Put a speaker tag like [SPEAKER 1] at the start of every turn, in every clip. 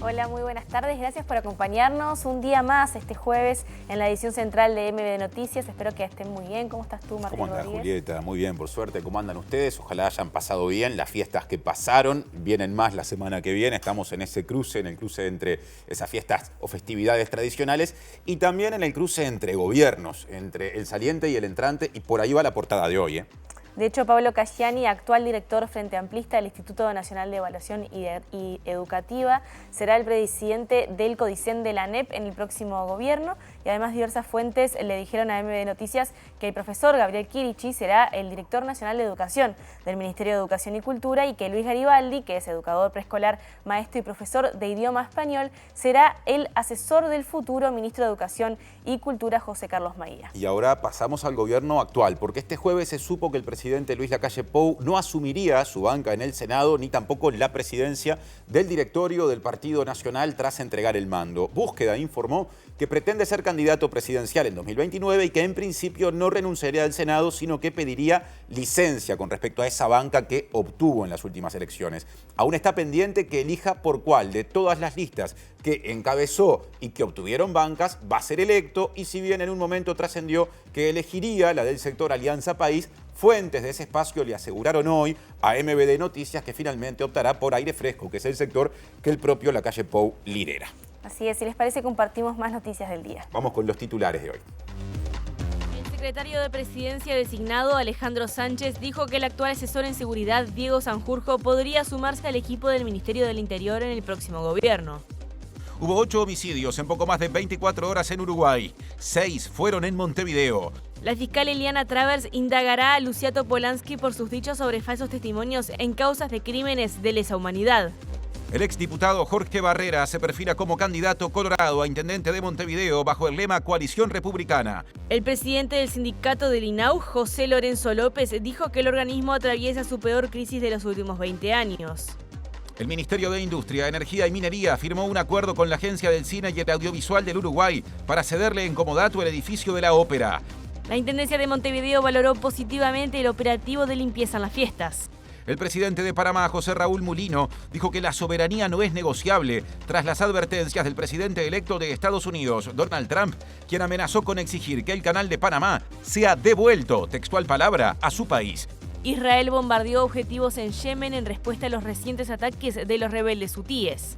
[SPEAKER 1] Hola, muy buenas tardes. Gracias por acompañarnos un día más este jueves en la edición central de MBD Noticias. Espero que estén muy bien. ¿Cómo estás tú, Martín
[SPEAKER 2] ¿Cómo andas,
[SPEAKER 1] Rodríguez?
[SPEAKER 2] Julieta? Muy bien, por suerte. ¿Cómo andan ustedes? Ojalá hayan pasado bien las fiestas que pasaron. Vienen más la semana que viene. Estamos en ese cruce, en el cruce entre esas fiestas o festividades tradicionales y también en el cruce entre gobiernos, entre el saliente y el entrante. Y por ahí va la portada de hoy, ¿eh?
[SPEAKER 1] De hecho, Pablo Casciani, actual director Frente Amplista del Instituto Nacional de Evaluación y Educativa, será el presidente del CODICEN de la ANEP en el próximo gobierno. Y además diversas fuentes le dijeron a MBD Noticias que el profesor Gabriel Chirichi será el director nacional de Educación del Ministerio de Educación y Cultura y que Luis Garibaldi, que es educador preescolar, maestro y profesor de idioma español, será el asesor del futuro ministro de Educación y Cultura, José Carlos Maía.
[SPEAKER 2] Y ahora pasamos al gobierno actual, porque este jueves se supo que el presidente Luis Lacalle Pou no asumiría su banca en el Senado ni tampoco la presidencia del directorio del Partido Nacional tras entregar el mando. Búsqueda informó que pretende ser candidato presidencial en 2029 y que en principio no renunciaría al Senado, sino que pediría licencia con respecto a esa banca que obtuvo en las últimas elecciones. Aún está pendiente que elija por cuál de todas las listas que encabezó y que obtuvieron bancas va a ser electo, y si bien en un momento trascendió que elegiría la del sector Alianza País, fuentes de ese espacio le aseguraron hoy a MBD Noticias que finalmente optará por Aire Fresco, que es el sector que el propio Lacalle Pou lidera.
[SPEAKER 1] Así es, si les parece compartimos más noticias del día.
[SPEAKER 2] Vamos con los titulares de hoy.
[SPEAKER 3] El secretario de Presidencia designado, Alejandro Sánchez, dijo que el actual asesor en seguridad, Diego Sanjurjo, podría sumarse al equipo del Ministerio del Interior en el próximo gobierno.
[SPEAKER 4] Hubo 8 homicidios en poco más de 24 horas en Uruguay. 6 fueron en Montevideo.
[SPEAKER 3] La fiscal Eliana Travers indagará a Luciato Polansky por sus dichos sobre falsos testimonios en causas de crímenes de lesa humanidad.
[SPEAKER 4] El exdiputado Jorge Barrera se perfila como candidato colorado a intendente de Montevideo bajo el lema Coalición Republicana.
[SPEAKER 3] El presidente del sindicato del INAU, José Lorenzo López, dijo que el organismo atraviesa su peor crisis de los últimos 20 años.
[SPEAKER 4] El Ministerio de Industria, Energía y Minería firmó un acuerdo con la Agencia del Cine y el Audiovisual del Uruguay para cederle en comodato el edificio de la ópera.
[SPEAKER 3] La Intendencia de Montevideo valoró positivamente el operativo de limpieza en las fiestas.
[SPEAKER 4] El presidente de Panamá, José Raúl Mulino, dijo que la soberanía no es negociable tras las advertencias del presidente electo de Estados Unidos, Donald Trump, quien amenazó con exigir que el canal de Panamá sea devuelto, textual palabra, a su país.
[SPEAKER 3] Israel bombardeó objetivos en Yemen en respuesta a los recientes ataques de los rebeldes hutíes.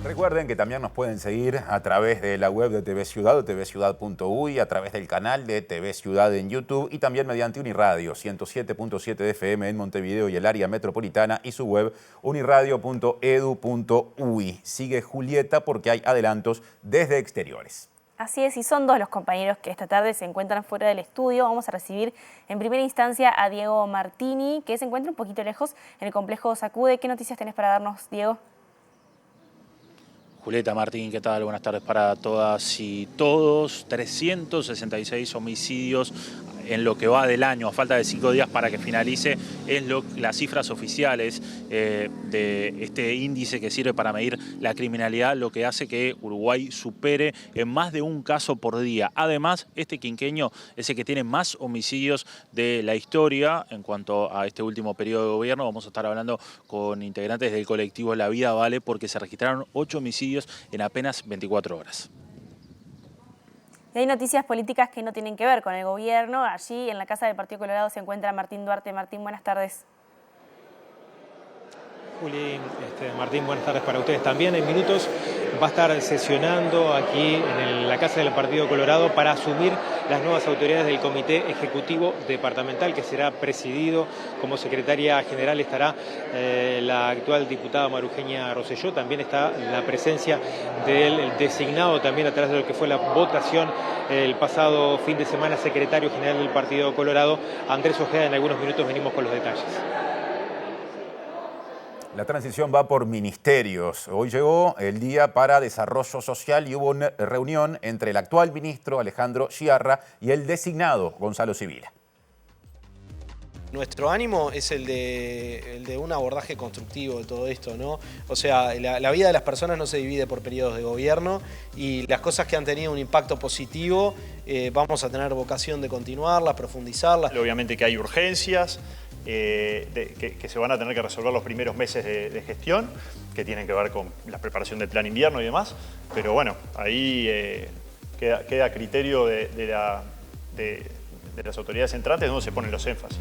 [SPEAKER 2] Recuerden que también nos pueden seguir a través de la web de TV Ciudad o tvciudad.uy, a través del canal de TV Ciudad en YouTube y también mediante Uniradio 107.7 de FM en Montevideo y el área metropolitana y su web uniradio.edu.uy. Sigue Julieta porque hay adelantos desde exteriores.
[SPEAKER 1] Así es, y son dos los compañeros que esta tarde se encuentran fuera del estudio. Vamos a recibir en primera instancia a Diego Martini, que se encuentra un poquito lejos en el complejo Sacude. ¿Qué noticias tenés para darnos, Diego?
[SPEAKER 5] Julieta, Martín, ¿qué tal? Buenas tardes para todas y todos. 366 homicidios en lo que va del año, a falta de 5 días para que finalice, es las cifras oficiales de este índice que sirve para medir la criminalidad, lo que hace que Uruguay supere en más de un caso por día. Además, este quinquenio es el que tiene más homicidios de la historia. En cuanto a este último periodo de gobierno, vamos a estar hablando con integrantes del colectivo La Vida Vale, porque se registraron 8 homicidios en apenas 24 horas.
[SPEAKER 1] Y hay noticias políticas que no tienen que ver con el gobierno. Allí en la Casa del Partido Colorado se encuentra Martín Duarte. Martín, buenas tardes.
[SPEAKER 6] Juli, Martín, buenas tardes para ustedes también. En minutos va a estar sesionando aquí en la Casa del Partido Colorado para asumir las nuevas autoridades del Comité Ejecutivo Departamental, que será presidido como secretaria general. Estará la actual diputada María Eugenia Rosselló. También está la presencia del designado también a través de lo que fue la votación el pasado fin de semana, secretario general del Partido Colorado, Andrés Ojeda. En algunos minutos venimos con los detalles.
[SPEAKER 2] La transición va por ministerios. Hoy llegó el día para desarrollo social y hubo una reunión entre el actual ministro Alejandro Sciarra y el designado Gonzalo Sibila.
[SPEAKER 7] Nuestro ánimo es el de un abordaje constructivo de todo esto, ¿no? O sea, la vida de las personas no se divide por periodos de gobierno y las cosas que han tenido un impacto positivo vamos a tener vocación de continuarlas, profundizarlas.
[SPEAKER 8] Obviamente que hay urgencias, que se van a tener que resolver los primeros meses de gestión, que tienen que ver con la preparación del plan invierno y demás. Pero bueno, ahí queda a criterio de las autoridades entrantes donde se ponen los énfasis.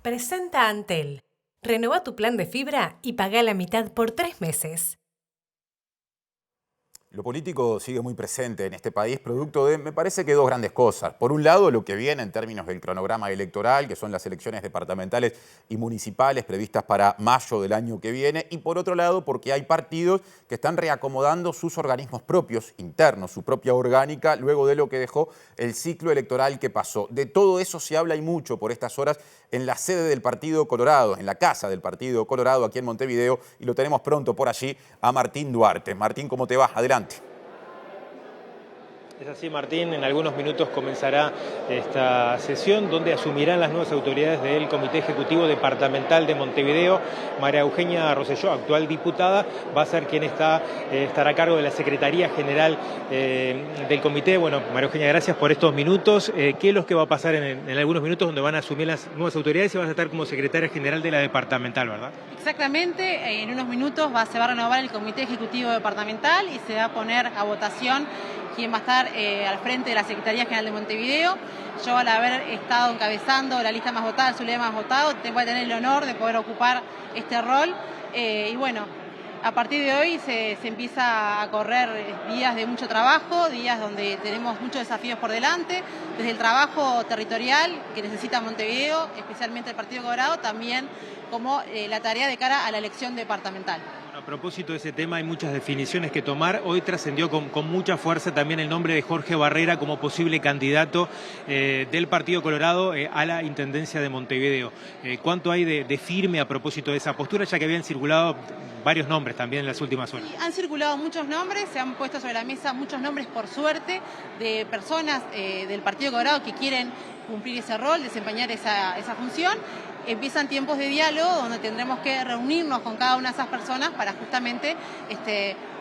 [SPEAKER 9] Presenta Antel. Renová tu plan de fibra y pagá la mitad por 3 meses.
[SPEAKER 2] Lo político sigue muy presente en este país, producto de, me parece que dos grandes cosas. Por un lado, lo que viene en términos del cronograma electoral, que son las elecciones departamentales y municipales previstas para mayo del año que viene. Y por otro lado, porque hay partidos que están reacomodando sus organismos propios, internos, su propia orgánica, luego de lo que dejó el ciclo electoral que pasó. De todo eso se habla y mucho por estas horas en la sede del Partido Colorado, en la casa del Partido Colorado, aquí en Montevideo, y lo tenemos pronto por allí a Martín Duarte. Martín, ¿cómo te va? Adelante.
[SPEAKER 6] Es así, Martín, en algunos minutos comenzará esta sesión donde asumirán las nuevas autoridades del Comité Ejecutivo Departamental de Montevideo. María Eugenia Rosselló, actual diputada, va a ser quien estará a cargo de la Secretaría General del Comité. Bueno, María Eugenia, gracias por estos minutos. ¿Qué es lo que va a pasar en algunos minutos donde van a asumir las nuevas autoridades y vas a estar como Secretaria General de la Departamental, verdad?
[SPEAKER 10] Exactamente, en unos minutos se va a renovar el Comité Ejecutivo Departamental y se va a poner a votación quién va a estar al frente de la Secretaría General de Montevideo. Yo, al haber estado encabezando la lista más votada, el Zulia más votado, voy a tener el honor de poder ocupar este rol. Y bueno, a partir de hoy se empieza a correr días de mucho trabajo, días donde tenemos muchos desafíos por delante, desde el trabajo territorial que necesita Montevideo, especialmente el Partido Colorado, también como la tarea de cara a la elección departamental.
[SPEAKER 6] A propósito de ese tema, hay muchas definiciones que tomar. Hoy trascendió con mucha fuerza también el nombre de Jorge Barrera como posible candidato del Partido Colorado a la Intendencia de Montevideo. ¿Cuánto hay de firme a propósito de esa postura, ya que habían circulado varios nombres también en las últimas horas?
[SPEAKER 10] Sí, han circulado muchos nombres, se han puesto sobre la mesa muchos nombres, por suerte, de personas del Partido Colorado que quieren cumplir ese rol, desempeñar esa función. Empiezan tiempos de diálogo donde tendremos que reunirnos con cada una de esas personas para justamente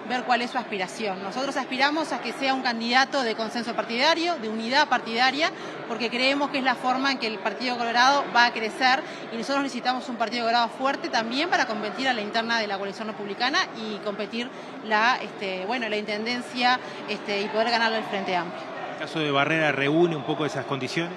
[SPEAKER 10] ver cuál es su aspiración. Nosotros aspiramos a que sea un candidato de consenso partidario, de unidad partidaria, porque creemos que es la forma en que el Partido Colorado va a crecer y nosotros necesitamos un Partido Colorado fuerte también para competir a la interna de la coalición republicana y competir la intendencia y poder ganarle el Frente Amplio.
[SPEAKER 6] ¿El caso de Barrera reúne un poco esas condiciones?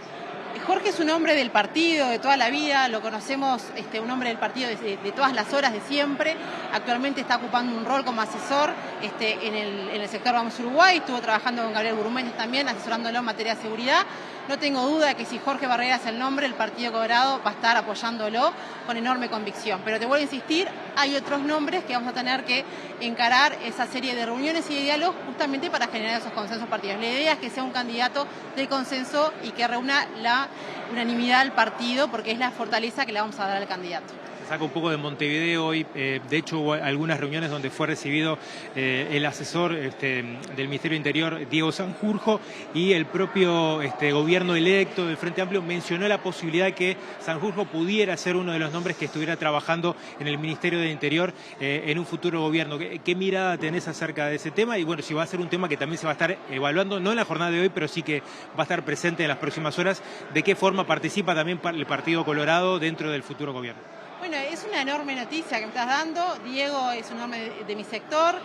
[SPEAKER 10] Jorge es un hombre del partido de toda la vida, lo conocemos, un hombre del partido de todas las horas, de siempre. Actualmente está ocupando un rol como asesor en el sector Vamos Uruguay, estuvo trabajando con Gabriel Burméndez también, asesorándolo en materia de seguridad. No tengo duda de que si Jorge Barrera es el nombre, el Partido Colorado va a estar apoyándolo con enorme convicción. Pero te vuelvo a insistir, hay otros nombres que vamos a tener que encarar esa serie de reuniones y de diálogos justamente para generar esos consensos partidarios. La idea es que sea un candidato de consenso y que reúna la unanimidad del partido, porque es la fortaleza que le vamos a dar al candidato.
[SPEAKER 6] Saca un poco de Montevideo hoy, de hecho hubo algunas reuniones donde fue recibido el asesor del Ministerio del Interior, Diego Sanjurjo, y el propio gobierno electo del Frente Amplio mencionó la posibilidad de que Sanjurjo pudiera ser uno de los nombres que estuviera trabajando en el Ministerio del Interior en un futuro gobierno. ¿Qué mirada tenés acerca de ese tema? Y bueno, si va a ser un tema que también se va a estar evaluando, no en la jornada de hoy, pero sí que va a estar presente en las próximas horas, ¿de qué forma participa también el Partido Colorado dentro del futuro gobierno?
[SPEAKER 10] Bueno, es una enorme noticia que me estás dando. Diego es un hombre de mi sector,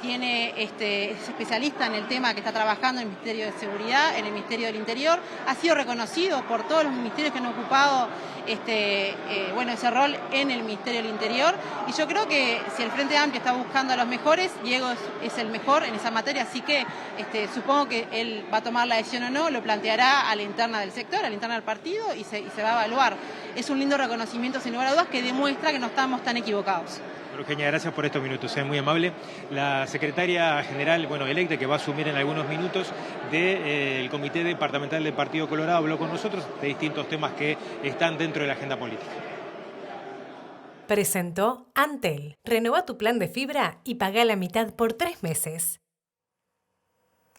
[SPEAKER 10] es especialista en el tema que está trabajando en el Ministerio de Seguridad, en el Ministerio del Interior. Ha sido reconocido por todos los ministerios que han ocupado ese rol en el Ministerio del Interior. Y yo creo que si el Frente Amplio está buscando a los mejores, Diego es el mejor en esa materia. Así que supongo que él va a tomar la decisión o no, lo planteará a la interna del sector, a la interna del partido y se va a evaluar. Es un lindo reconocimiento, sin lugar a dudas, que demuestra que no estamos tan equivocados.
[SPEAKER 6] Eugenia, gracias por estos minutos, es muy amable. La secretaria general, electa, que va a asumir en algunos minutos del Comité Departamental del Partido Colorado, habló con nosotros de distintos temas que están dentro de la agenda política.
[SPEAKER 9] Presentó Antel. Renová tu plan de fibra y pagá la mitad por 3 meses.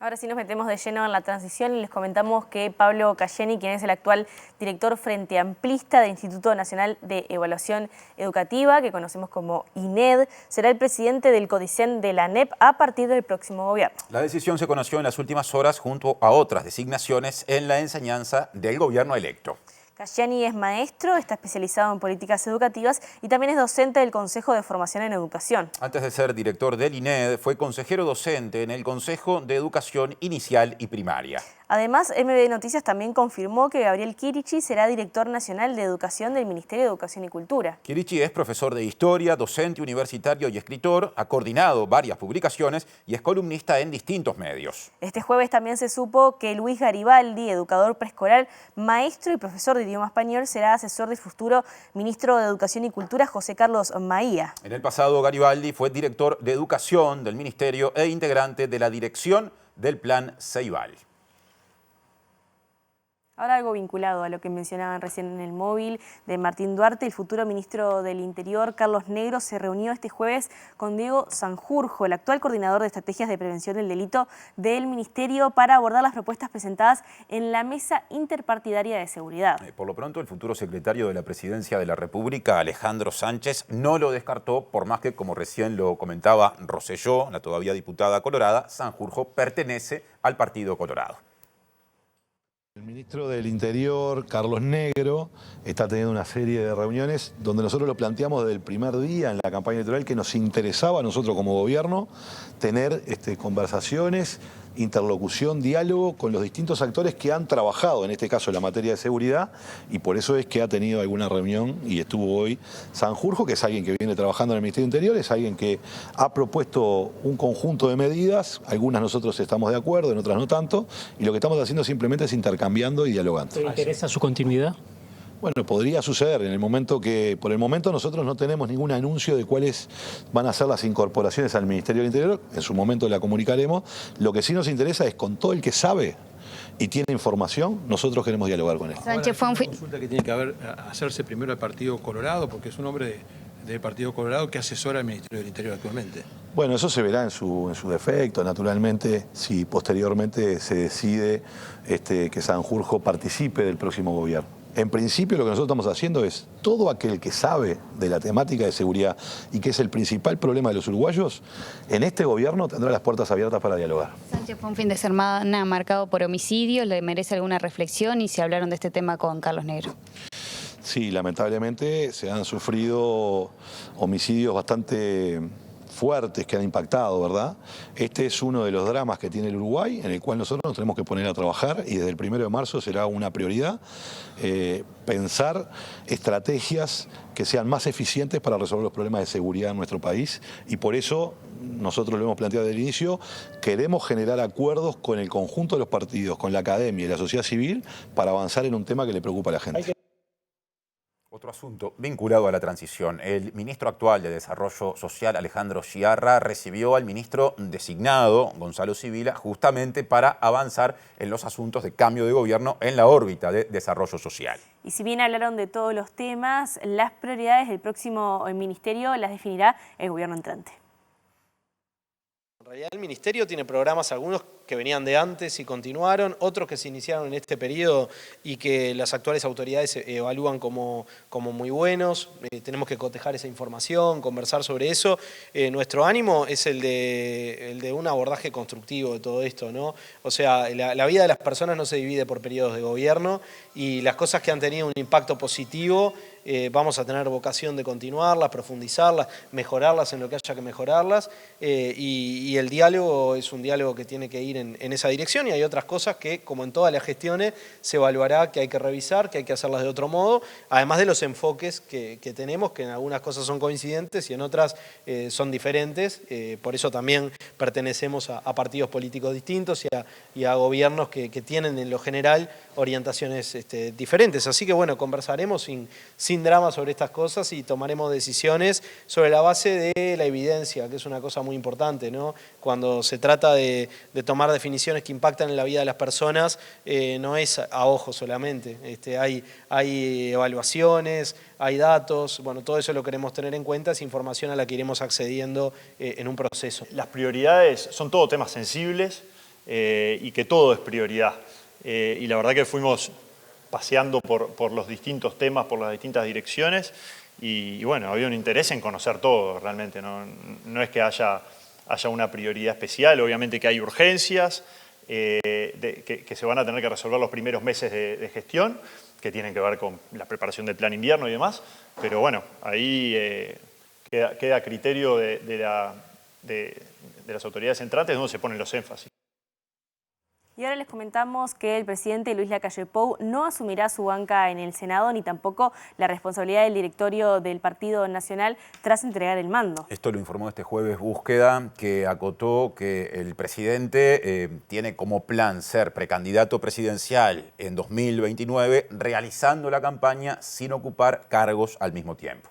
[SPEAKER 1] Ahora sí nos metemos de lleno en la transición y les comentamos que Pablo Cayeni, quien es el actual director frente amplista del Instituto Nacional de Evaluación Educativa, que conocemos como INED, será el presidente del CODICEN de la ANEP a partir del próximo gobierno.
[SPEAKER 2] La decisión se conoció en las últimas horas junto a otras designaciones en la enseñanza del gobierno electo.
[SPEAKER 1] Cayeni es maestro, está especializado en políticas educativas y también es docente del Consejo de Formación en Educación.
[SPEAKER 2] Antes de ser director del INED, fue consejero docente en el Consejo de Educación Inicial y Primaria.
[SPEAKER 1] Además, MB Noticias también confirmó que Gabriel Chirichi será director nacional de Educación del Ministerio de Educación y Cultura.
[SPEAKER 2] Chirichi es profesor de Historia, docente universitario y escritor, ha coordinado varias publicaciones y es columnista en distintos medios.
[SPEAKER 1] Este jueves también se supo que Luis Garibaldi, educador preescolar, maestro y profesor de idioma español, será asesor del futuro ministro de Educación y Cultura, José Carlos Maía.
[SPEAKER 2] En el pasado, Garibaldi fue director de Educación del Ministerio e integrante de la dirección del Plan Ceibal.
[SPEAKER 1] Ahora algo vinculado a lo que mencionaban recién en el móvil de Martín Duarte, el futuro ministro del Interior, Carlos Negro, se reunió este jueves con Diego Sanjurjo, el actual coordinador de estrategias de prevención del delito del Ministerio, para abordar las propuestas presentadas en la Mesa Interpartidaria de Seguridad.
[SPEAKER 2] Por lo pronto, el futuro secretario de la Presidencia de la República, Alejandro Sánchez, no lo descartó, por más que, como recién lo comentaba Rosselló, la todavía diputada colorada, Sanjurjo pertenece al Partido Colorado.
[SPEAKER 11] El ministro del Interior, Carlos Negro, está teniendo una serie de reuniones donde nosotros lo planteamos desde el primer día en la campaña electoral que nos interesaba a nosotros como gobierno tener conversaciones, interlocución, diálogo con los distintos actores que han trabajado, en este caso en la materia de seguridad, y por eso es que ha tenido alguna reunión y estuvo hoy Sanjurjo, que es alguien que viene trabajando en el Ministerio del Interior, es alguien que ha propuesto un conjunto de medidas, algunas nosotros estamos de acuerdo, en otras no tanto, y lo que estamos haciendo simplemente es intercambiando y dialogando.
[SPEAKER 12] ¿Te interesa su continuidad?
[SPEAKER 11] Bueno, podría suceder en el momento que, por el momento nosotros no tenemos ningún anuncio de cuáles van a ser las incorporaciones al Ministerio del Interior, en su momento la comunicaremos. Lo que sí nos interesa es con todo el que sabe y tiene información, nosotros queremos dialogar con él.
[SPEAKER 13] Sánchez fue un
[SPEAKER 14] consulta que tiene que hacerse primero al Partido Colorado, porque es un hombre del Partido Colorado que asesora al Ministerio del Interior actualmente.
[SPEAKER 11] Bueno, eso se verá en su defecto, naturalmente, si posteriormente se decide que Sanjurjo participe del próximo gobierno. En principio lo que nosotros estamos haciendo es todo aquel que sabe de la temática de seguridad y que es el principal problema de los uruguayos, en este gobierno tendrá las puertas abiertas para dialogar.
[SPEAKER 13] Sánchez fue un fin de semana marcado por homicidio, ¿le merece alguna reflexión y se hablaron de este tema con Carlos Negro?
[SPEAKER 11] Sí, lamentablemente se han sufrido homicidios bastante fuertes que han impactado, ¿verdad? Este es uno de los dramas que tiene el Uruguay, en el cual nosotros nos tenemos que poner a trabajar y desde el 1 de marzo será una prioridad pensar estrategias que sean más eficientes para resolver los problemas de seguridad en nuestro país y por eso nosotros lo hemos planteado desde el inicio, queremos generar acuerdos con el conjunto de los partidos, con la academia y la sociedad civil para avanzar en un tema que le preocupa a la gente.
[SPEAKER 2] Otro asunto vinculado a la transición. El ministro actual de Desarrollo Social, Alejandro Sciarra, recibió al ministro designado, Gonzalo Sibila, justamente para avanzar en los asuntos de cambio de gobierno en la órbita de desarrollo social.
[SPEAKER 1] Y si bien hablaron de todos los temas, las prioridades del próximo ministerio las definirá el gobierno entrante.
[SPEAKER 7] En realidad el ministerio tiene programas, algunos que venían de antes y continuaron, otros que se iniciaron en este periodo y que las actuales autoridades evalúan como muy buenos. Tenemos que cotejar esa información, conversar sobre eso. Nuestro ánimo es el de un abordaje constructivo de todo esto, ¿no? O sea, la vida de las personas no se divide por periodos de gobierno y las cosas que han tenido un impacto positivo vamos a tener vocación de continuarlas, profundizarlas, mejorarlas en lo que haya que mejorarlas y el diálogo es un diálogo que tiene que ir en esa dirección y hay otras cosas que, como en todas las gestiones, se evaluará que hay que revisar, que hay que hacerlas de otro modo, además de los enfoques que tenemos, que en algunas cosas son coincidentes y en otras son diferentes, por eso también pertenecemos a partidos políticos distintos y a gobiernos que tienen en lo general orientaciones diferentes. Así que bueno, conversaremos sin drama sobre estas cosas y tomaremos decisiones sobre la base de la evidencia, que es una cosa muy importante, ¿no? Cuando se trata de tomar definiciones que impactan en la vida de las personas, no es a ojo solamente. Hay evaluaciones, hay datos, bueno, todo eso lo queremos tener en cuenta, es información a la que iremos accediendo en un proceso.
[SPEAKER 8] Las prioridades son todo temas sensibles. y que todo es prioridad. Y la verdad que fuimos paseando por los distintos temas, por las distintas direcciones y bueno, había un interés en conocer todo realmente, no es que haya una prioridad especial, obviamente que hay urgencias que se van a tener que resolver los primeros meses de gestión, que tienen que ver con la preparación del plan invierno y demás, pero bueno, ahí queda a criterio de las autoridades entrantes donde se ponen los énfasis.
[SPEAKER 1] Y ahora les comentamos que el presidente Luis Lacalle Pou no asumirá su banca en el Senado ni tampoco la responsabilidad del directorio del Partido Nacional tras entregar el mando.
[SPEAKER 2] Esto lo informó este jueves Búsqueda, que acotó que el presidente tiene como plan ser precandidato presidencial en 2029, realizando la campaña sin ocupar cargos al mismo tiempo.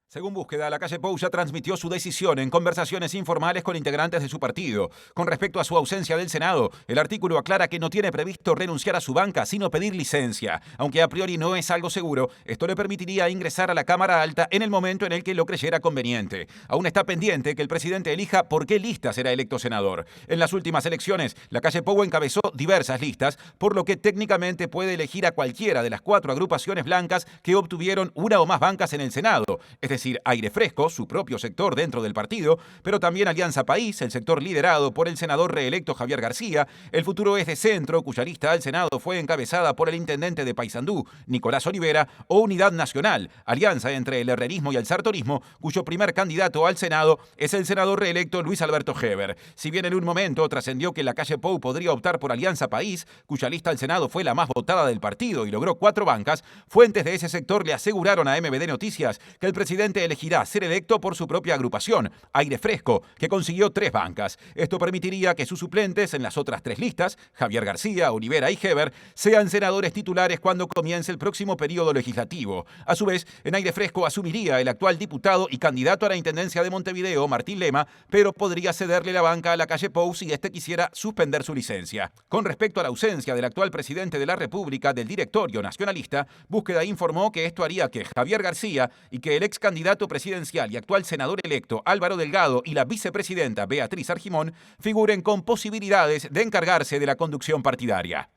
[SPEAKER 4] Según Búsqueda, Lacalle Pou ya transmitió su decisión en conversaciones informales con integrantes de su partido. Con respecto a su ausencia del Senado, el artículo aclara que no tiene previsto renunciar a su banca, sino pedir licencia. Aunque a priori no es algo seguro, esto le permitiría ingresar a la Cámara Alta en el momento en el que lo creyera conveniente. Aún está pendiente que el presidente elija por qué lista será electo senador. En las últimas elecciones, Lacalle Pou encabezó diversas listas, por lo que técnicamente puede elegir a cualquiera de las 4 agrupaciones blancas que obtuvieron una o más bancas en el Senado. Es decir, Aire Fresco, su propio sector dentro del partido, pero también Alianza País, el sector liderado por el senador reelecto Javier García, el Futuro es de Centro, cuya lista al Senado fue encabezada por el intendente de Paysandú, Nicolás Olivera, o Unidad Nacional, alianza entre el herrerismo y el sartorismo, cuyo primer candidato al Senado es el senador reelecto Luis Alberto Heber. Si bien en un momento trascendió que Lacalle Pou podría optar por Alianza País, cuya lista al Senado fue la más votada del partido y logró 4 bancas, fuentes de ese sector le aseguraron a MBD Noticias que el presidente elegirá ser electo por su propia agrupación, Aire Fresco, que consiguió 3 bancas. Esto permitiría que sus suplentes en las otras 3 listas, Javier García, Olivera y Heber, sean senadores titulares cuando comience el próximo periodo legislativo. A su vez, en Aire Fresco asumiría el actual diputado y candidato a la Intendencia de Montevideo, Martín Lema, pero podría cederle la banca a Lacalle Pou si este quisiera suspender su licencia. Con respecto a la ausencia del actual presidente de la República del directorio nacionalista, Búsqueda informó que esto haría que Javier García y que el ex candidato presidencial y actual senador electo Álvaro Delgado y la vicepresidenta Beatriz Argimón figuren con posibilidades de encargarse de la conducción partidaria.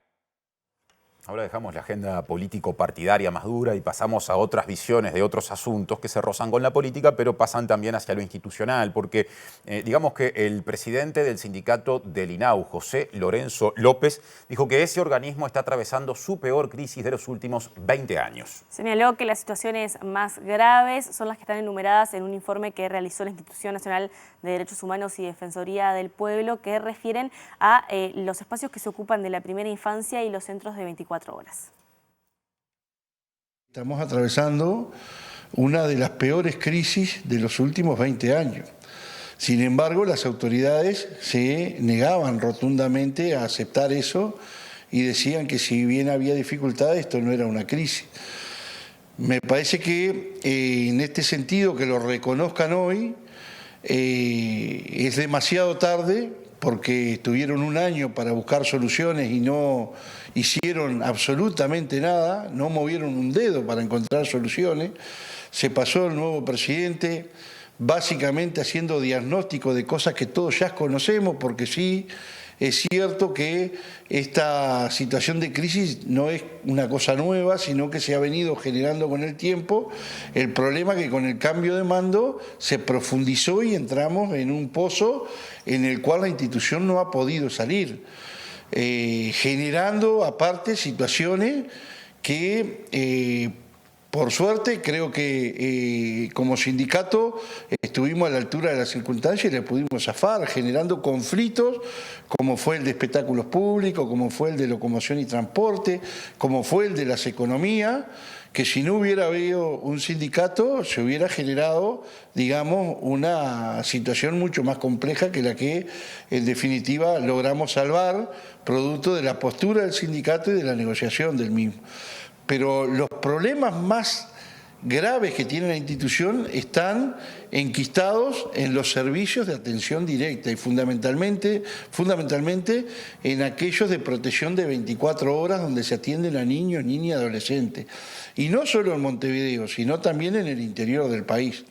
[SPEAKER 2] Ahora dejamos la agenda político-partidaria más dura y pasamos a otras visiones de otros asuntos que se rozan con la política, pero pasan también hacia lo institucional, porque digamos que el presidente del sindicato del INAU, José Lorenzo López, dijo que ese organismo está atravesando su peor crisis de los últimos 20 años.
[SPEAKER 1] Señaló que las situaciones más graves son las que están enumeradas en un informe que realizó la Institución Nacional de Derechos Humanos y Defensoría del Pueblo, que refieren a los espacios que se ocupan de la primera infancia y los centros de 24 horas.
[SPEAKER 12] Estamos atravesando una de las peores crisis de los últimos 20 años. Sin embargo, las autoridades se negaban rotundamente a aceptar eso y decían que si bien había dificultades, esto no era una crisis. Me parece que en este sentido que lo reconozcan hoy es demasiado tarde, porque tuvieron un año para buscar soluciones y no hicieron absolutamente nada, no movieron un dedo para encontrar soluciones. Se pasó el nuevo presidente básicamente haciendo diagnóstico de cosas que todos ya conocemos, porque sí, es cierto que esta situación de crisis no es una cosa nueva, sino que se ha venido generando con el tiempo. El problema es que con el cambio de mando se profundizó y entramos en un pozo en el cual la institución no ha podido salir, generando aparte situaciones que por suerte creo que como sindicato estuvimos a la altura de las circunstancias y le pudimos zafar, generando conflictos como fue el de espectáculos públicos, como fue el de locomoción y transporte, como fue el de las economías, que si no hubiera habido un sindicato se hubiera generado, digamos, una situación mucho más compleja que la que en definitiva logramos salvar, producto de la postura del sindicato y de la negociación del mismo. Pero los problemas más graves que tiene la institución están enquistados en los servicios de atención directa y fundamentalmente en aquellos de protección de 24 horas donde se atienden a niños, niñas y adolescentes. Y no solo en Montevideo, sino también en el interior del país.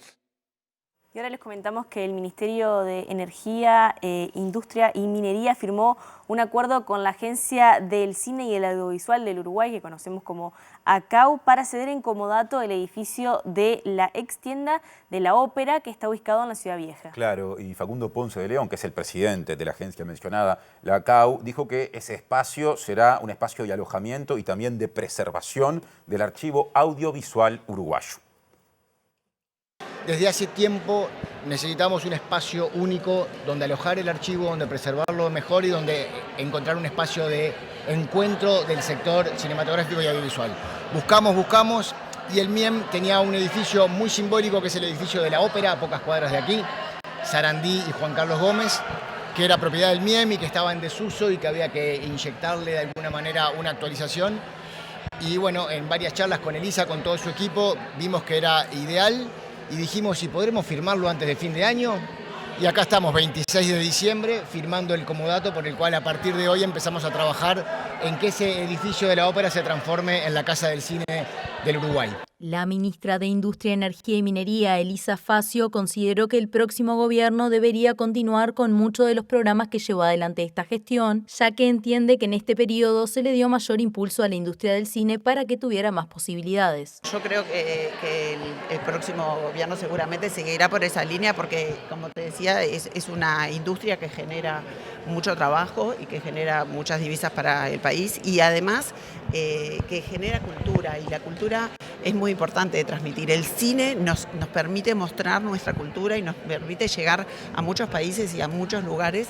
[SPEAKER 1] Y ahora les comentamos que el Ministerio de Energía, Industria y Minería firmó un acuerdo con la Agencia del Cine y el Audiovisual del Uruguay, que conocemos como ACAU, para ceder en comodato el edificio de la ex tienda de la Ópera, que está ubicado en la Ciudad Vieja.
[SPEAKER 2] Claro, y Facundo Ponce de León, que es el presidente de la agencia mencionada, la ACAU, dijo que ese espacio será un espacio de alojamiento y también de preservación del archivo audiovisual uruguayo.
[SPEAKER 15] Desde hace tiempo necesitamos un espacio único donde alojar el archivo, donde preservarlo mejor y donde encontrar un espacio de encuentro del sector cinematográfico y audiovisual. Buscamos y el MIEM tenía un edificio muy simbólico que es el edificio de la Ópera, a pocas cuadras de aquí, Sarandí y Juan Carlos Gómez, que era propiedad del MIEM y que estaba en desuso y que había que inyectarle de alguna manera una actualización. Y bueno, en varias charlas con Elisa, con todo su equipo, vimos que era ideal. Y dijimos, si podremos firmarlo antes de fin de año, y acá estamos 26 de diciembre firmando el comodato por el cual a partir de hoy empezamos a trabajar en que ese edificio de la Ópera se transforme en la Casa del Cine del Uruguay.
[SPEAKER 16] La ministra de Industria, Energía y Minería, Elisa Facio, consideró que el próximo gobierno debería continuar con muchos de los programas que llevó adelante esta gestión, ya que entiende que en este periodo se le dio mayor impulso a la industria del cine para que tuviera más posibilidades.
[SPEAKER 17] Yo creo que el próximo gobierno seguramente seguirá por esa línea porque, como te decía, es una industria que genera mucho trabajo y que genera muchas divisas para el país y además que genera cultura, y la cultura es muy importante de transmitir. El cine nos permite mostrar nuestra cultura y nos permite llegar a muchos países y a muchos lugares.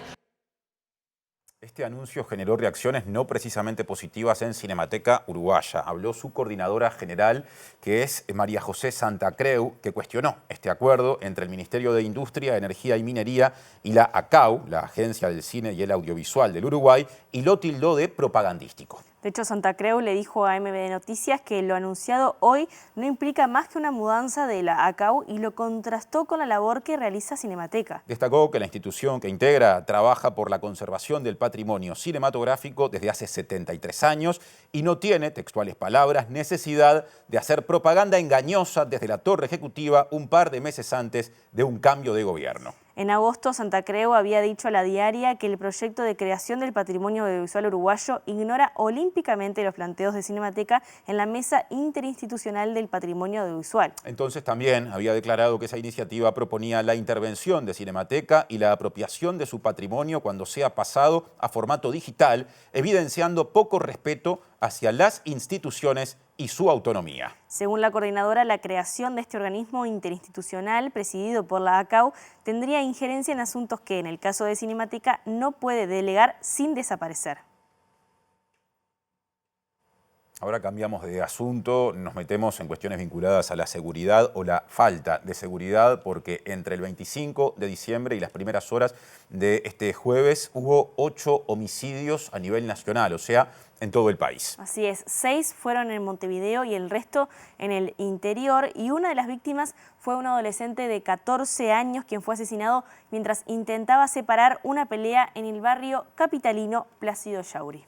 [SPEAKER 2] Este anuncio generó reacciones no precisamente positivas en Cinemateca Uruguaya. Habló su coordinadora general, que es María José Santa Creu, que cuestionó este acuerdo entre el Ministerio de Industria, Energía y Minería y la ACAU, la Agencia del Cine y el Audiovisual del Uruguay, y lo tildó de propagandístico.
[SPEAKER 1] De hecho, Santa Creu le dijo a MBD Noticias que lo anunciado hoy no implica más que una mudanza de la ACAU y lo contrastó con la labor que realiza Cinemateca.
[SPEAKER 2] Destacó que la institución que integra trabaja por la conservación del patrimonio cinematográfico desde hace 73 años y no tiene, textuales palabras, necesidad de hacer propaganda engañosa desde la torre ejecutiva un par de meses antes de un cambio de gobierno.
[SPEAKER 1] En agosto, Santa Creu había dicho a La Diaria que el proyecto de creación del patrimonio audiovisual uruguayo ignora olímpicamente los planteos de Cinemateca en la Mesa Interinstitucional del Patrimonio Audiovisual.
[SPEAKER 2] Entonces también había declarado que esa iniciativa proponía la intervención de Cinemateca y la apropiación de su patrimonio cuando sea pasado a formato digital, evidenciando poco respeto hacia las instituciones y su autonomía.
[SPEAKER 1] Según la coordinadora, la creación de este organismo interinstitucional presidido por la ACAU tendría injerencia en asuntos que, en el caso de Cinemateca, no puede delegar sin desaparecer.
[SPEAKER 2] Ahora cambiamos de asunto, nos metemos en cuestiones vinculadas a la seguridad o la falta de seguridad, porque entre el 25 de diciembre y las primeras horas de este jueves hubo 8 homicidios a nivel nacional, o sea, en todo el país.
[SPEAKER 1] Así es, 6 fueron en Montevideo y el resto en el interior, y una de las víctimas fue un adolescente de 14 años quien fue asesinado mientras intentaba separar una pelea en el barrio capitalino Plácido Yauri.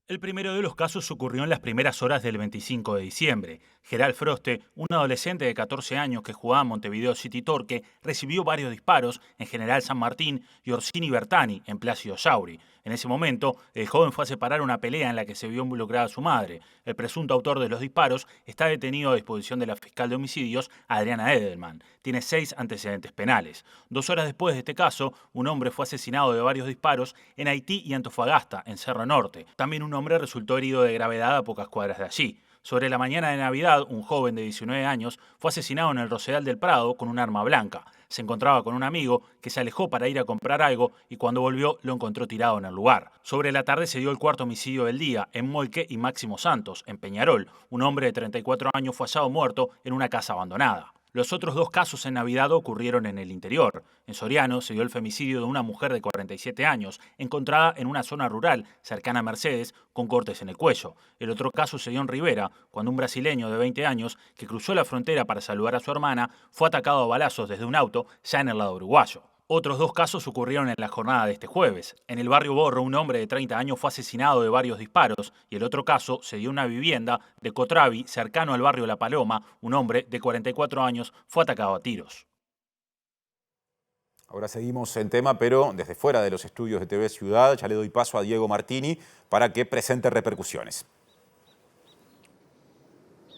[SPEAKER 5] El primero de los casos ocurrió en las primeras horas del 25 de diciembre. Geral Froste, un adolescente de 14 años que jugaba en Montevideo City Torque, recibió varios disparos en General San Martín y Orsini Bertani en Plácido Yauri. En ese momento, el joven fue a separar una pelea en la que se vio involucrada su madre. El presunto autor de los disparos está detenido a disposición de la fiscal de homicidios, Adriana Edelman. Tiene 6 antecedentes penales. 2 horas después de este caso, un hombre fue asesinado de varios disparos en Haití y Antofagasta, en Cerro Norte. También un hombre resultó herido de gravedad a pocas cuadras de allí. Sobre la mañana de Navidad, un joven de 19 años fue asesinado en el Rosedal del Prado con un arma blanca. Se encontraba con un amigo que se alejó para ir a comprar algo y cuando volvió lo encontró tirado en el lugar. Sobre la tarde se dio el cuarto homicidio del día en Molque y Máximo Santos, en Peñarol. Un hombre de 34 años fue hallado muerto en una casa abandonada. Los otros 2 casos en Navidad ocurrieron en el interior. En Soriano se dio el femicidio de una mujer de 47 años, encontrada en una zona rural cercana a Mercedes, con cortes en el cuello. El otro caso se dio en Rivera, cuando un brasileño de 20 años, que cruzó la frontera para saludar a su hermana, fue atacado a balazos desde un auto, ya en el lado uruguayo. Otros 2 casos ocurrieron en la jornada de este jueves. En el barrio Borro, un hombre de 30 años fue asesinado de varios disparos y el otro caso se dio en una vivienda de Cotravi, cercano al barrio La Paloma. Un hombre de 44 años fue atacado a tiros.
[SPEAKER 2] Ahora seguimos en tema, pero desde fuera de los estudios de TV Ciudad. Ya le doy paso a Diego Martini para que presente repercusiones.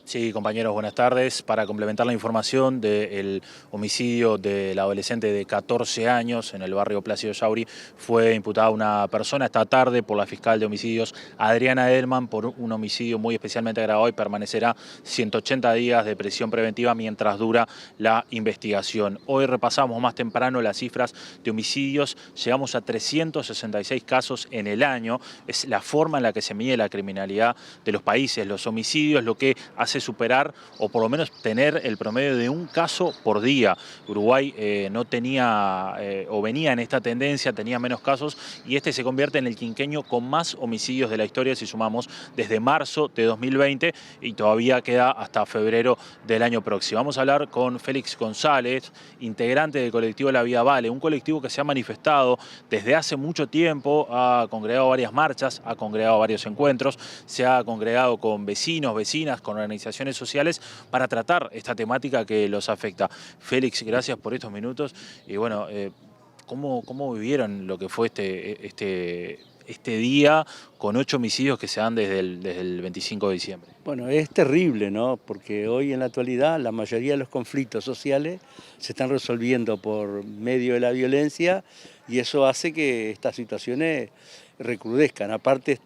[SPEAKER 5] Sí, compañeros, buenas tardes. Para complementar la información del homicidio del adolescente de 14 años en el barrio Plácido Yauri, fue imputada una persona esta tarde por la fiscal de homicidios Adriana Edelman por un homicidio muy especialmente agravado y permanecerá 180 días de prisión preventiva mientras dura la investigación. Hoy repasamos más temprano las cifras de homicidios. Llegamos a 366 casos en el año. Es la forma en la que se mide la criminalidad de los países. Los homicidios, lo que hace superar o por lo menos tener el promedio de un caso por día. Uruguay no tenía o venía en esta tendencia, tenía menos casos y este se convierte en el quinquenio con más homicidios de la historia si sumamos desde marzo de 2020 y todavía queda hasta febrero del año próximo. Vamos a hablar con Félix González, integrante del colectivo La Vía Vale, un colectivo que se ha manifestado desde hace mucho tiempo, ha congregado varias marchas, ha congregado varios encuentros, se ha congregado con vecinos, vecinas, con organizaciones sociales para tratar esta temática que los afecta. Félix, gracias por estos minutos y bueno, ¿cómo vivieron lo que fue este día con 8 homicidios que se dan desde el 25 de diciembre?
[SPEAKER 18] Bueno, es terrible, ¿no? Porque hoy en la actualidad la mayoría de los conflictos sociales se están resolviendo por medio de la violencia y eso hace que estas situaciones recrudezcan. Aparte,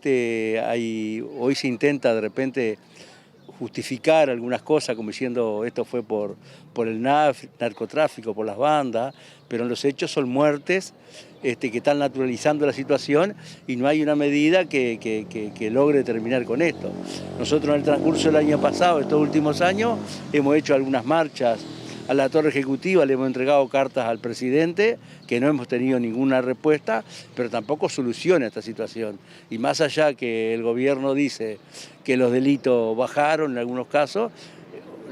[SPEAKER 18] hoy se intenta de repente justificar algunas cosas como diciendo esto fue por el narcotráfico, por las bandas, pero en los hechos son muertes que están naturalizando la situación y no hay una medida que logre terminar con esto. Nosotros en el transcurso del año pasado, estos últimos años, hemos hecho algunas marchas a la Torre Ejecutiva, le hemos entregado cartas al presidente, que no hemos tenido ninguna respuesta, pero tampoco soluciona esta situación. Y más allá que el gobierno dice que los delitos bajaron en algunos casos,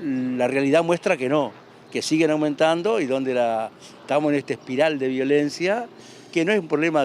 [SPEAKER 18] la realidad muestra que no, que siguen aumentando y donde estamos en esta espiral de violencia, que no es un problema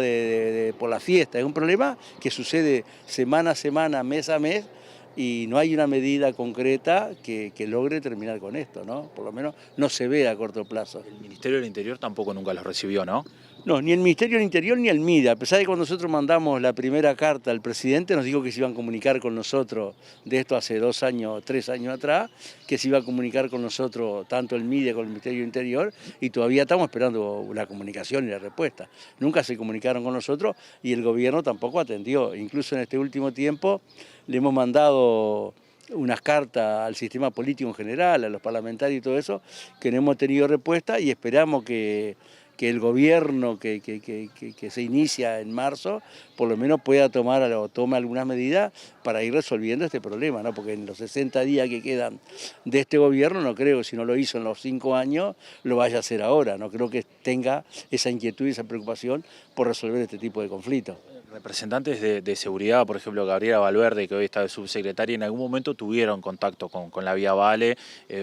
[SPEAKER 18] por la fiesta, es un problema que sucede semana a semana, mes a mes, y no hay una medida concreta que logre terminar con esto, ¿no? Por lo menos no se ve a corto plazo.
[SPEAKER 5] El Ministerio del Interior tampoco nunca los recibió, ¿no?
[SPEAKER 18] No, ni el Ministerio del Interior ni el MIDE. A pesar de que cuando nosotros mandamos la primera carta al presidente, nos dijo que se iban a comunicar con nosotros, de esto hace 2 años, 3 años atrás, que se iba a comunicar con nosotros tanto el MIDE como el Ministerio del Interior, y todavía estamos esperando la comunicación y la respuesta. Nunca se comunicaron con nosotros y el gobierno tampoco atendió. Incluso en este último tiempo le hemos mandado unas cartas al sistema político en general, a los parlamentarios y todo eso, que no hemos tenido respuesta y esperamos que el gobierno que se inicia en marzo por lo menos pueda tome algunas medidas para ir resolviendo este problema, ¿no? Porque en los 60 días que quedan de este gobierno no creo que si no lo hizo en los 5 años lo vaya a hacer ahora, no creo que tenga esa inquietud y esa preocupación por resolver este tipo de conflictos.
[SPEAKER 5] Representantes de seguridad, por ejemplo, Gabriela Valverde, que hoy está de subsecretaria, ¿en algún momento tuvieron contacto con la Vía Vale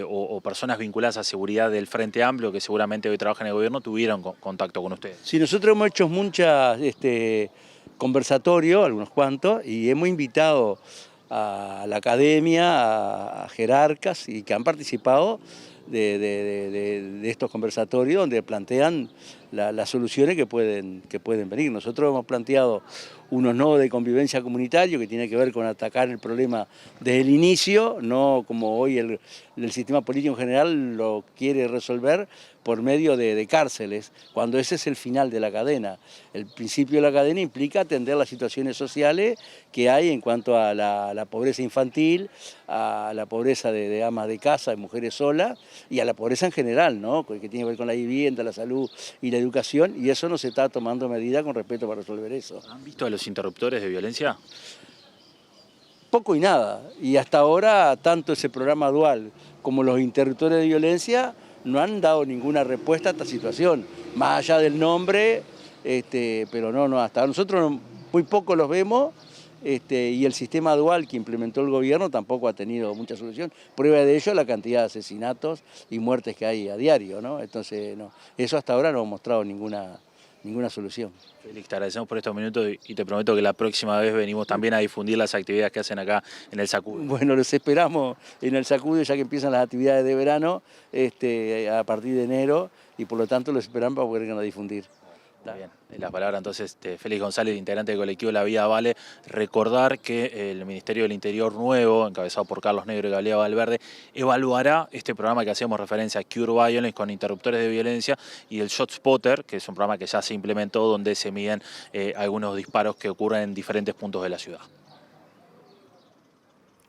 [SPEAKER 5] o personas vinculadas a seguridad del Frente Amplio, que seguramente hoy trabajan en el gobierno, tuvieron contacto con ustedes?
[SPEAKER 18] Sí, nosotros hemos hecho muchas conversatorios, algunos cuantos, y hemos invitado a la academia, a jerarcas y que han participado de estos conversatorios donde plantean las soluciones que pueden venir. Nosotros hemos planteado unos nodos de convivencia comunitario que tiene que ver con atacar el problema desde el inicio, no como hoy el sistema político en general lo quiere resolver por medio de cárceles, cuando ese es el final de la cadena. El principio de la cadena implica atender las situaciones sociales que hay en cuanto a la pobreza infantil, a la pobreza de amas de casa, de mujeres solas, y a la pobreza en general, ¿no? Que tiene que ver con la vivienda, la salud y la educación, y eso no se está tomando medida con respecto para resolver eso.
[SPEAKER 5] ¿Han visto a los interruptores de violencia?
[SPEAKER 18] Poco y nada, y hasta ahora tanto ese programa dual como los interruptores de violencia no han dado ninguna respuesta a esta situación, más allá del nombre, pero no, hasta nosotros muy poco los vemos y el sistema dual que implementó el gobierno tampoco ha tenido mucha solución. Prueba de ello la cantidad de asesinatos y muertes que hay a diario, ¿no? Entonces, no, eso hasta ahora no ha mostrado ninguna solución.
[SPEAKER 5] Félix, te agradecemos por estos minutos y te prometo que la próxima vez venimos también a difundir las actividades que hacen acá en el Sacude.
[SPEAKER 18] Bueno, los esperamos en el Sacude ya que empiezan las actividades de verano a partir de enero y por lo tanto los esperamos para poder a difundir.
[SPEAKER 5] Bien, en la palabra entonces Félix González, integrante del colectivo La Vía Vale. Recordar que el Ministerio del Interior nuevo, encabezado por Carlos Negro y Gabriela Valverde, evaluará este programa que hacemos referencia a Cure Violence con interruptores de violencia y el Shot Spotter, que es un programa que ya se implementó donde se miden algunos disparos que ocurren en diferentes puntos de la ciudad.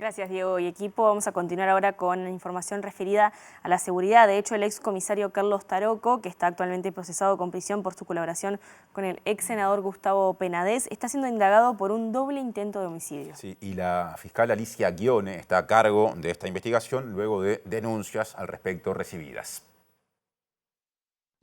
[SPEAKER 1] Gracias, Diego y equipo. Vamos a continuar ahora con información referida a la seguridad. De hecho, el excomisario Carlos Taroco, que está actualmente procesado con prisión por su colaboración con el ex senador Gustavo Penades, está siendo indagado por un doble intento de homicidio.
[SPEAKER 2] Sí, y la fiscal Alicia Ghione está a cargo de esta investigación luego de denuncias al respecto recibidas.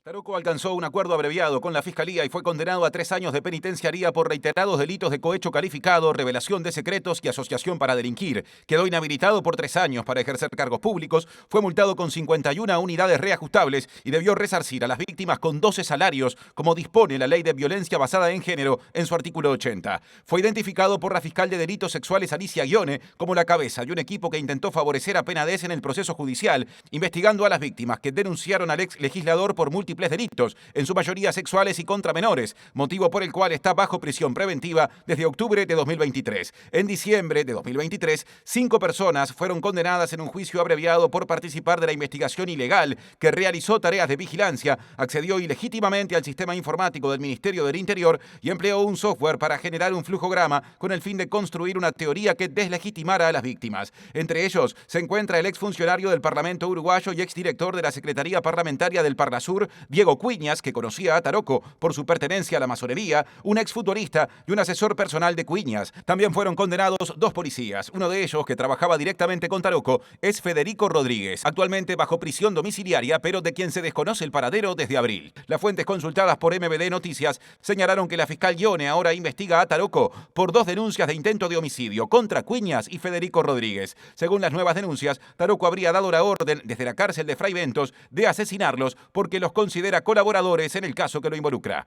[SPEAKER 4] Taroco alcanzó un acuerdo abreviado con la Fiscalía y fue condenado a 3 años de penitenciaría por reiterados delitos de cohecho calificado, revelación de secretos y asociación para delinquir. Quedó inhabilitado por 3 años para ejercer cargos públicos, fue multado con 51 unidades reajustables y debió resarcir a las víctimas con 12 salarios, como dispone la Ley de Violencia Basada en Género en su artículo 80. Fue identificado por la fiscal de delitos sexuales Alicia Ghione como la cabeza de un equipo que intentó favorecer a Penades en el proceso judicial, investigando a las víctimas que denunciaron al ex legislador por múltiples delitos, en su mayoría sexuales y contra menores, motivo por el cual está bajo prisión preventiva desde octubre de 2023. En diciembre de 2023, 5 personas fueron condenadas en un juicio abreviado por participar de la investigación ilegal que realizó tareas de vigilancia, accedió ilegítimamente al sistema informático del Ministerio del Interior y empleó un software para generar un flujograma con el fin de construir una teoría que deslegitimara a las víctimas. Entre ellos se encuentra el exfuncionario del Parlamento uruguayo y exdirector de la Secretaría Parlamentaria del Parnasur, Diego Cuiñas, que conocía a Taroco por su pertenencia a la masonería, un exfutbolista y un asesor personal de Cuiñas. También fueron condenados 2 policías. Uno de ellos, que trabajaba directamente con Taroco, es Federico Rodríguez, actualmente bajo prisión domiciliaria, pero de quien se desconoce el paradero desde abril. Las fuentes consultadas por MBD Noticias señalaron que la fiscal Ghione ahora investiga a Taroco por 2 denuncias de intento de homicidio contra Cuiñas y Federico Rodríguez. Según las nuevas denuncias, Taroco habría dado la orden desde la cárcel de Fray Bentos de asesinarlos porque los considera colaboradores en el caso que lo involucra.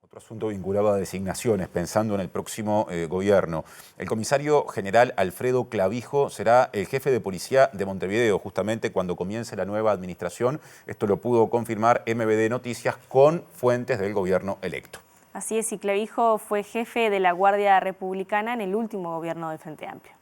[SPEAKER 2] Otro asunto vinculado a designaciones, pensando en el próximo gobierno. El comisario general Alfredo Clavijo será el jefe de policía de Montevideo, justamente cuando comience la nueva administración. Esto lo pudo confirmar MBD Noticias con fuentes del gobierno electo.
[SPEAKER 1] Así es, y Clavijo fue jefe de la Guardia Republicana en el último gobierno del Frente Amplio.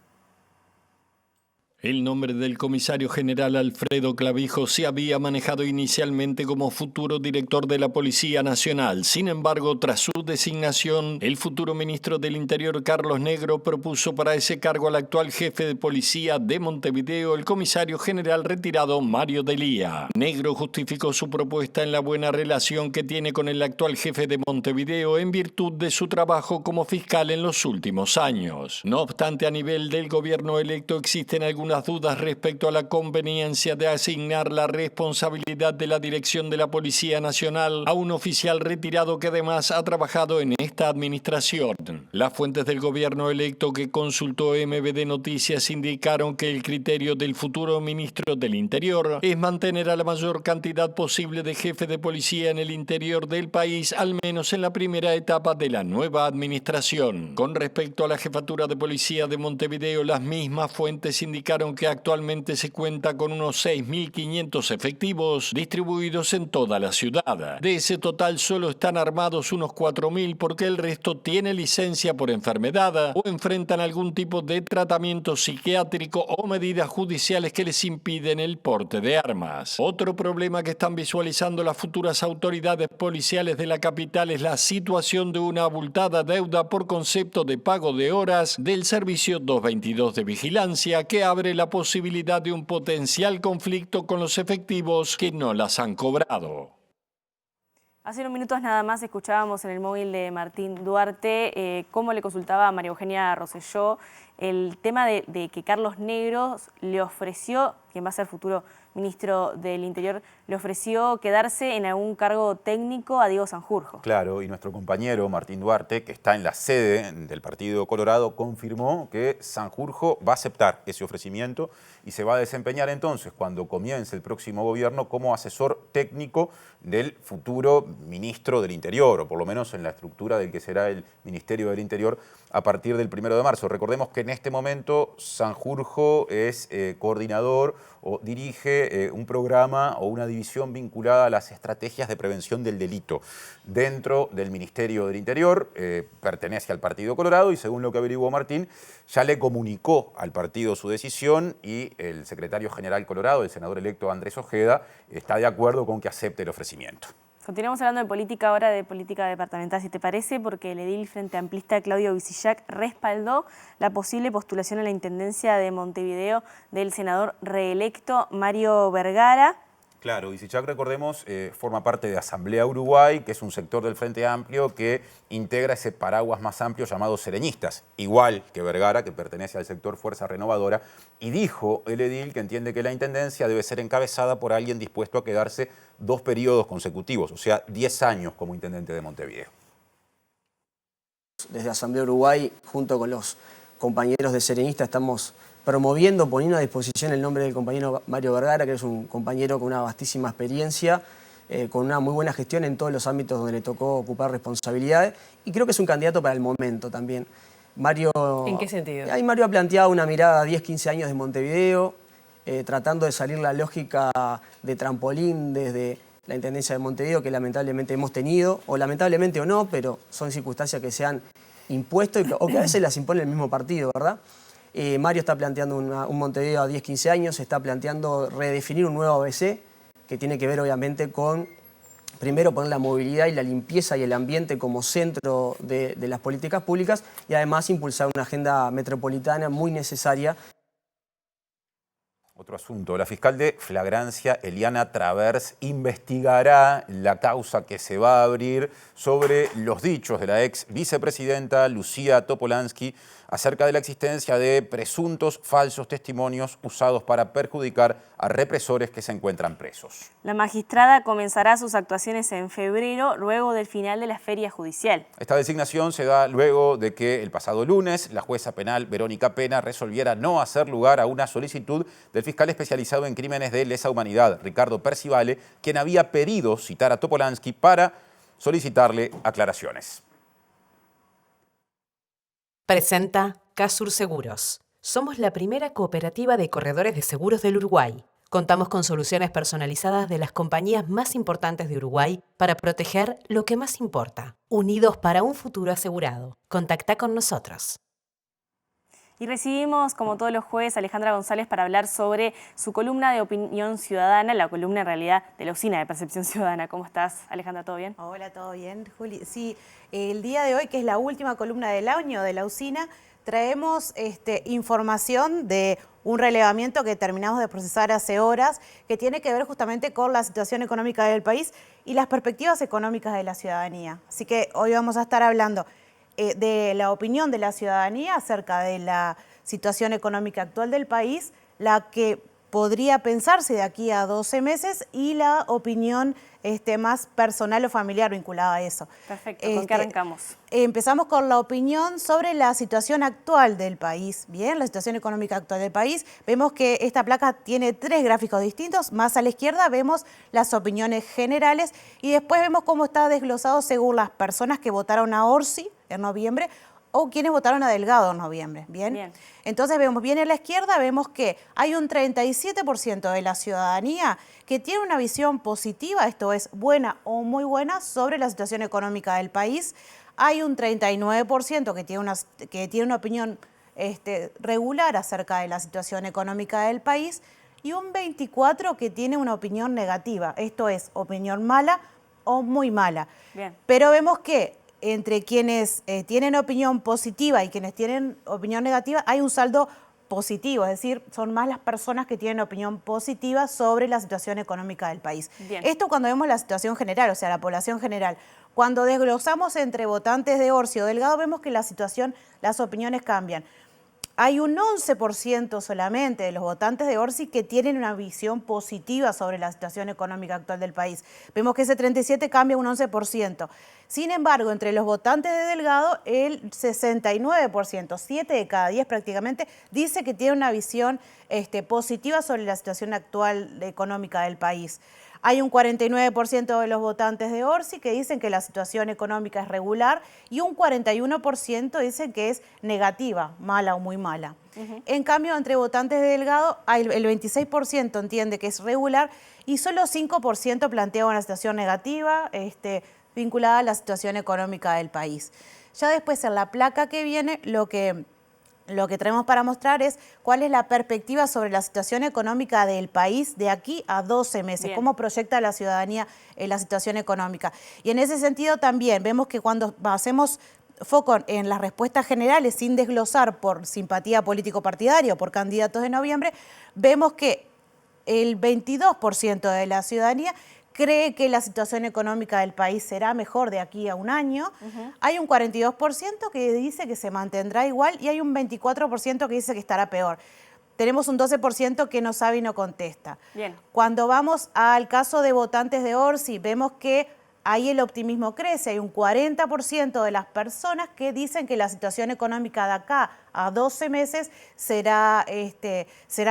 [SPEAKER 19] El nombre del comisario general Alfredo Clavijo se había manejado inicialmente como futuro director de la Policía Nacional. Sin embargo, tras su designación, el futuro ministro del Interior, Carlos Negro, propuso para ese cargo al actual jefe de policía de Montevideo, el comisario general retirado Mario Delía. Negro justificó su propuesta en la buena relación que tiene con el actual jefe de Montevideo en virtud de su trabajo como fiscal en los últimos años. No obstante, a nivel del gobierno electo existen algunas dudas respecto a la conveniencia de asignar la responsabilidad de la dirección de la Policía Nacional a un oficial retirado que además ha trabajado en esta administración. Las fuentes del gobierno electo que consultó MBD Noticias indicaron que el criterio del futuro ministro del Interior es mantener a la mayor cantidad posible de jefes de policía en el interior del país, al menos en la primera etapa de la nueva administración. Con respecto a la jefatura de policía de Montevideo, las mismas fuentes indicaron que actualmente se cuenta con unos 6.500 efectivos distribuidos en toda la ciudad. De ese total solo están armados unos 4.000 porque el resto tiene licencia por enfermedad o enfrentan algún tipo de tratamiento psiquiátrico o medidas judiciales que les impiden el porte de armas. Otro problema que están visualizando las futuras autoridades policiales de la capital es la situación de una abultada deuda por concepto de pago de horas del servicio 222 de vigilancia que abre la posibilidad de un potencial conflicto con los efectivos que no las han cobrado.
[SPEAKER 1] Hace unos minutos nada más escuchábamos en el móvil de Martín Duarte cómo le consultaba a María Eugenia Rosselló el tema de que Carlos Negro le ofreció, quien va a ser futuro ministro del Interior, le ofreció quedarse en algún cargo técnico a Diego Sanjurjo.
[SPEAKER 2] Claro, y nuestro compañero Martín Duarte, que está en la sede del Partido Colorado, confirmó que Sanjurjo va a aceptar ese ofrecimiento y se va a desempeñar entonces, cuando comience el próximo gobierno, como asesor técnico del futuro ministro del Interior, o por lo menos en la estructura del que será el Ministerio del Interior a partir del 1 de marzo. Recordemos que en este momento Sanjurjo es coordinador o dirige un programa o una división vinculada a las estrategias de prevención del delito dentro del Ministerio del Interior. Pertenece al Partido Colorado y, según lo que averiguó Martín, ya le comunicó al partido su decisión y el secretario general colorado, el senador electo Andrés Ojeda, está de acuerdo con que acepte el ofrecimiento.
[SPEAKER 1] Continuamos hablando de política ahora, de política departamental, si te parece, porque el edil frente amplista Claudio Visillac respaldó la posible postulación a la Intendencia de Montevideo del senador reelecto Mario Vergara.
[SPEAKER 2] Claro, Visillac, recordemos, forma parte de Asamblea Uruguay, que es un sector del Frente Amplio que integra ese paraguas más amplio llamado sereñistas, igual que Vergara, que pertenece al sector Fuerza Renovadora, y dijo el edil que entiende que la intendencia debe ser encabezada por alguien dispuesto a quedarse 2 periodos consecutivos, o sea, 10 años como intendente de Montevideo.
[SPEAKER 20] Desde Asamblea Uruguay, junto con los compañeros de Sereñistas, estamos promoviendo, poniendo a disposición el nombre del compañero Mario Vergara, que es un compañero con una vastísima experiencia, con una muy buena gestión en todos los ámbitos donde le tocó ocupar responsabilidades, y creo que es un candidato para el momento también. Mario,
[SPEAKER 9] ¿en qué sentido?
[SPEAKER 20] Ahí Mario ha planteado una mirada a 10-15 años de Montevideo, tratando de salir la lógica de trampolín desde la Intendencia de Montevideo, que lamentablemente hemos tenido, o lamentablemente o no, pero son circunstancias que se han impuesto o que a veces las impone el mismo partido, ¿verdad? Mario está planteando un Montevideo a 10-15 años, está planteando redefinir un nuevo ABC, que tiene que ver obviamente con, primero, poner la movilidad y la limpieza y el ambiente como centro de las políticas públicas, y además impulsar una agenda metropolitana muy necesaria.
[SPEAKER 2] Otro asunto, la fiscal de flagrancia, Eliana Travers, investigará la causa que se va a abrir sobre los dichos de la ex vicepresidenta Lucía Topolansky acerca de la existencia de presuntos falsos testimonios usados para perjudicar a represores que se encuentran presos.
[SPEAKER 1] La magistrada comenzará sus actuaciones en febrero, luego del final de la feria judicial.
[SPEAKER 2] Esta designación se da luego de que el pasado lunes la jueza penal Verónica Pena resolviera no hacer lugar a una solicitud del fiscal especializado en crímenes de lesa humanidad, Ricardo Percivale, quien había pedido citar a Topolansky para solicitarle aclaraciones.
[SPEAKER 9] Presenta Casur Seguros. Somos la primera cooperativa de corredores de seguros del Uruguay. Contamos con soluciones personalizadas de las compañías más importantes de Uruguay para proteger lo que más importa. Unidos para un futuro asegurado. Contacta con nosotros.
[SPEAKER 1] Y recibimos, como todos los jueves, a Alejandra González para hablar sobre su columna de Opinión Ciudadana, la columna en realidad de la Usina de Percepción Ciudadana. ¿Cómo estás, Alejandra? ¿Todo bien?
[SPEAKER 21] Hola, ¿todo bien, Juli? Sí, el día de hoy, que es la última columna del año de la Usina, traemos información de un relevamiento que terminamos de procesar hace horas, que tiene que ver justamente con la situación económica del país y las perspectivas económicas de la ciudadanía. Así que hoy vamos a estar hablando de la opinión de la ciudadanía acerca de la situación económica actual del país, la que podría pensarse de aquí a 12 meses y la opinión más personal o familiar vinculada a eso.
[SPEAKER 1] Perfecto, ¿con qué arrancamos?
[SPEAKER 21] Empezamos con la opinión sobre la situación actual del país. Bien, la situación económica actual del país. Vemos que esta placa tiene 3 gráficos distintos. Más a la izquierda vemos las opiniones generales y después vemos cómo está desglosado según las personas que votaron a Orsi en noviembre o quienes votaron a Delgado en noviembre. Bien. Entonces vemos bien a la izquierda, vemos que hay un 37% de la ciudadanía que tiene una visión positiva, esto es buena o muy buena, sobre la situación económica del país. Hay un 39% que tiene una opinión regular acerca de la situación económica del país y un 24% que tiene una opinión negativa, esto es opinión mala o muy mala.
[SPEAKER 1] Bien.
[SPEAKER 21] Pero vemos que entre quienes tienen opinión positiva y quienes tienen opinión negativa hay un saldo positivo, es decir, son más las personas que tienen opinión positiva sobre la situación económica del país.
[SPEAKER 1] Bien.
[SPEAKER 21] Esto cuando vemos la situación general, o sea, la población general. Cuando desglosamos entre votantes de Orsi o Delgado, vemos que la situación, las opiniones cambian. hay un 11% solamente de los votantes de Orsi que tienen una visión positiva sobre la situación económica actual del país. Vemos que ese 37 cambia un 11%. Sin embargo, entre los votantes de Delgado, el 69%, 7 de cada 10 prácticamente, dice que tiene una visión positiva sobre la situación actual económica del país. Hay un 49% de los votantes de Orsi que dicen que la situación económica es regular y un 41% dicen que es negativa, mala o muy mala. En cambio, entre votantes de Delgado, el 26% entiende que es regular y solo 5% plantea una situación negativa vinculada a la situación económica del país. Ya después, en la placa que viene, lo que traemos para mostrar es cuál es la perspectiva sobre la situación económica del país de aquí a 12 meses, Bien. Cómo proyecta la ciudadanía la situación económica. Y en ese sentido también vemos que cuando hacemos foco en las respuestas generales sin desglosar por simpatía político-partidaria o por candidatos de noviembre, vemos que el 22% de la ciudadanía cree que la situación económica del país será mejor de aquí a un año. Hay un 42% que dice que se mantendrá igual y hay un 24% que dice que estará peor. Tenemos un 12% que no sabe y no contesta. Bien. Cuando vamos al caso de votantes de Orsi, vemos que ahí el optimismo crece. Hay un 40% de las personas que dicen que la situación económica de acá a 12 meses será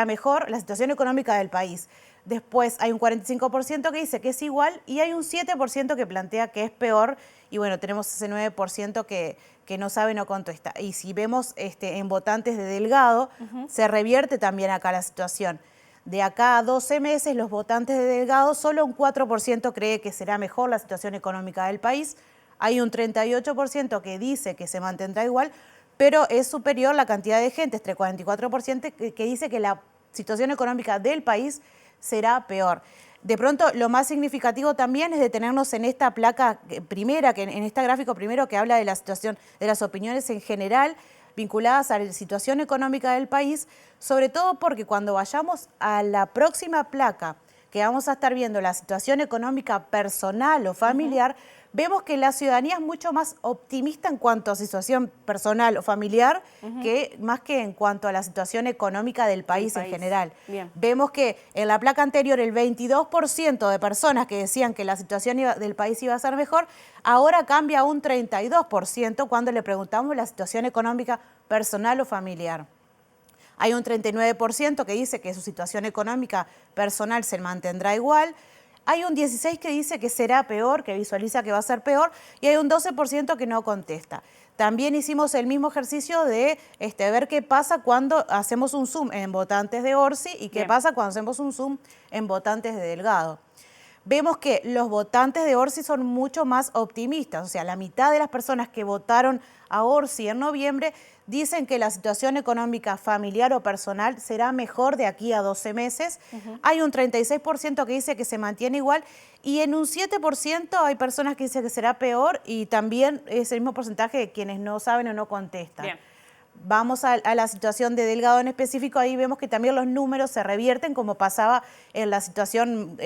[SPEAKER 21] mejor, la situación económica del país. Después hay un 45% que dice que es igual y hay un 7% que plantea que es peor. Y bueno, tenemos ese 9% que no sabe, no contesta. Y si vemos en votantes de Delgado, se revierte también acá la situación. De acá a 12 meses, los votantes de Delgado, solo un 4% cree que será mejor la situación económica del país. Hay un 38% que dice que se mantendrá igual, pero es superior la cantidad de gente, entre 44%, que dice que la situación económica del país será peor. De pronto, lo más significativo también es detenernos en esta placa primera, en este gráfico primero que habla de la situación, de las opiniones en general vinculadas a la situación económica del país, sobre todo porque cuando vayamos a la próxima placa, que vamos a estar viendo la situación económica personal o familiar, vemos que la ciudadanía es mucho más optimista en cuanto a situación personal o familiar más que en cuanto a la situación económica del país en general. Bien. Vemos que en la placa anterior el 22% de personas que decían que la situación del país iba a ser mejor, ahora cambia a un 32% cuando le preguntamos la situación económica personal o familiar. Hay un 39% que dice que su situación económica personal se mantendrá igual. Hay un 16% que dice que será peor, que visualiza que va a ser peor, y hay un 12% que no contesta. También hicimos el mismo ejercicio de ver qué pasa cuando hacemos un zoom en votantes de Orsi y qué pasa cuando hacemos un zoom en votantes de Delgado. Vemos que los votantes de Orsi son mucho más optimistas, o sea, la mitad de las personas que votaron a Orsi en noviembre dicen que la situación económica familiar o personal será mejor de aquí a 12 meses. Hay un 36% que dice que se mantiene igual y en un 7% hay personas que dicen que será peor y también es el mismo porcentaje de quienes no saben o no contestan. Bien. Vamos a la situación de Delgado en específico, ahí vemos que también los números se revierten como pasaba en la situación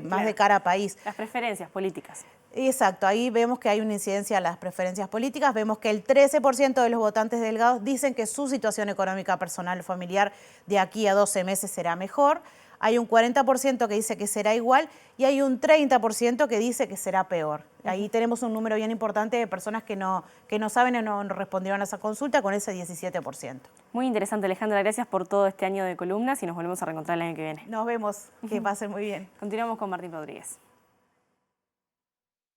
[SPEAKER 21] más de cara a país.
[SPEAKER 1] Las preferencias políticas.
[SPEAKER 21] Exacto, ahí vemos que hay una incidencia a las preferencias políticas, vemos que el 13% de los votantes de Delgado dicen que su situación económica personal o familiar de aquí a 12 meses será mejor, hay un 40% que dice que será igual y hay un 30% que dice que será peor. Ahí tenemos un número bien importante de personas que no saben o no respondieron a esa consulta con ese 17%.
[SPEAKER 1] Muy interesante, Alejandra. Gracias por todo este año de columnas y nos volvemos a reencontrar el año que viene.
[SPEAKER 21] Nos vemos. Que pasen muy bien.
[SPEAKER 1] Continuamos con Martín Rodríguez.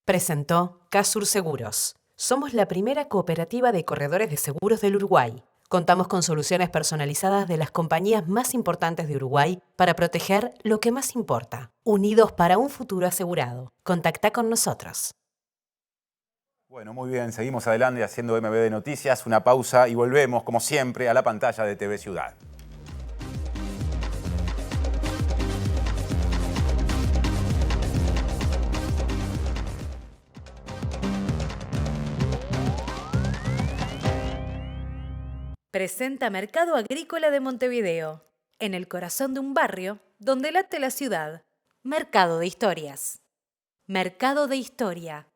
[SPEAKER 9] Presentó Casur Seguros. Somos la primera cooperativa de corredores de seguros del Uruguay. Contamos con soluciones personalizadas de las compañías más importantes de Uruguay para proteger lo que más importa. Unidos para un futuro asegurado. Contacta con nosotros.
[SPEAKER 2] Bueno, muy bien. Seguimos adelante haciendo MBD Noticias. Una pausa y volvemos, como siempre, a la pantalla de TV Ciudad.
[SPEAKER 3] Presenta Mercado Agrícola de Montevideo, en el corazón de un barrio donde late la ciudad. Mercado de Historias. Mercado de Historia.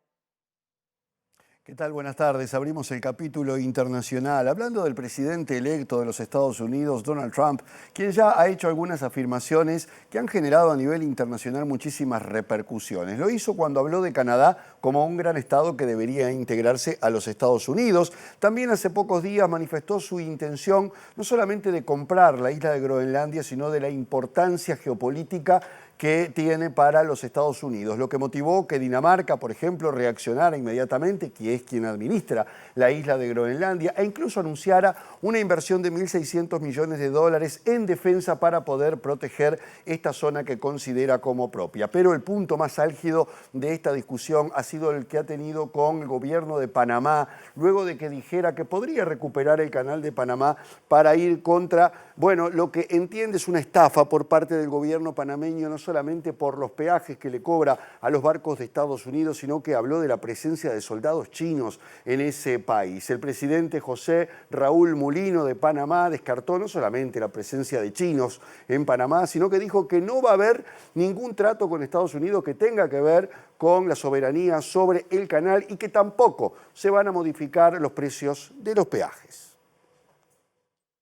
[SPEAKER 10] ¿Qué tal? Buenas tardes. Abrimos el capítulo internacional hablando del presidente electo de los Estados Unidos, Donald Trump, quien ya ha hecho algunas afirmaciones que han generado a nivel internacional muchísimas repercusiones. Lo hizo cuando habló de Canadá como un gran estado que debería integrarse a los Estados Unidos. También hace pocos días manifestó su intención no solamente de comprar la isla de Groenlandia, sino de la importancia geopolítica que tiene para los Estados Unidos, lo que motivó que Dinamarca, por ejemplo, reaccionara inmediatamente, que es quien administra la isla de Groenlandia, e incluso anunciara una inversión de 1.600 millones de dólares en defensa para poder proteger esta zona que considera como propia. Pero el punto más álgido de esta discusión ha sido el que ha tenido con el gobierno de Panamá, luego de que dijera que podría recuperar el canal de Panamá para ir contra, bueno, lo que entiende es una estafa por parte del gobierno panameño, no solamente por los peajes que le cobra a los barcos de Estados Unidos, sino que habló de la presencia de soldados chinos en ese país. El presidente José Raúl Mulino de Panamá descartó no solamente la presencia de chinos en Panamá, sino que dijo que no va a haber ningún trato con Estados Unidos que tenga que ver con la soberanía sobre el canal y que tampoco se van a modificar los precios de los peajes.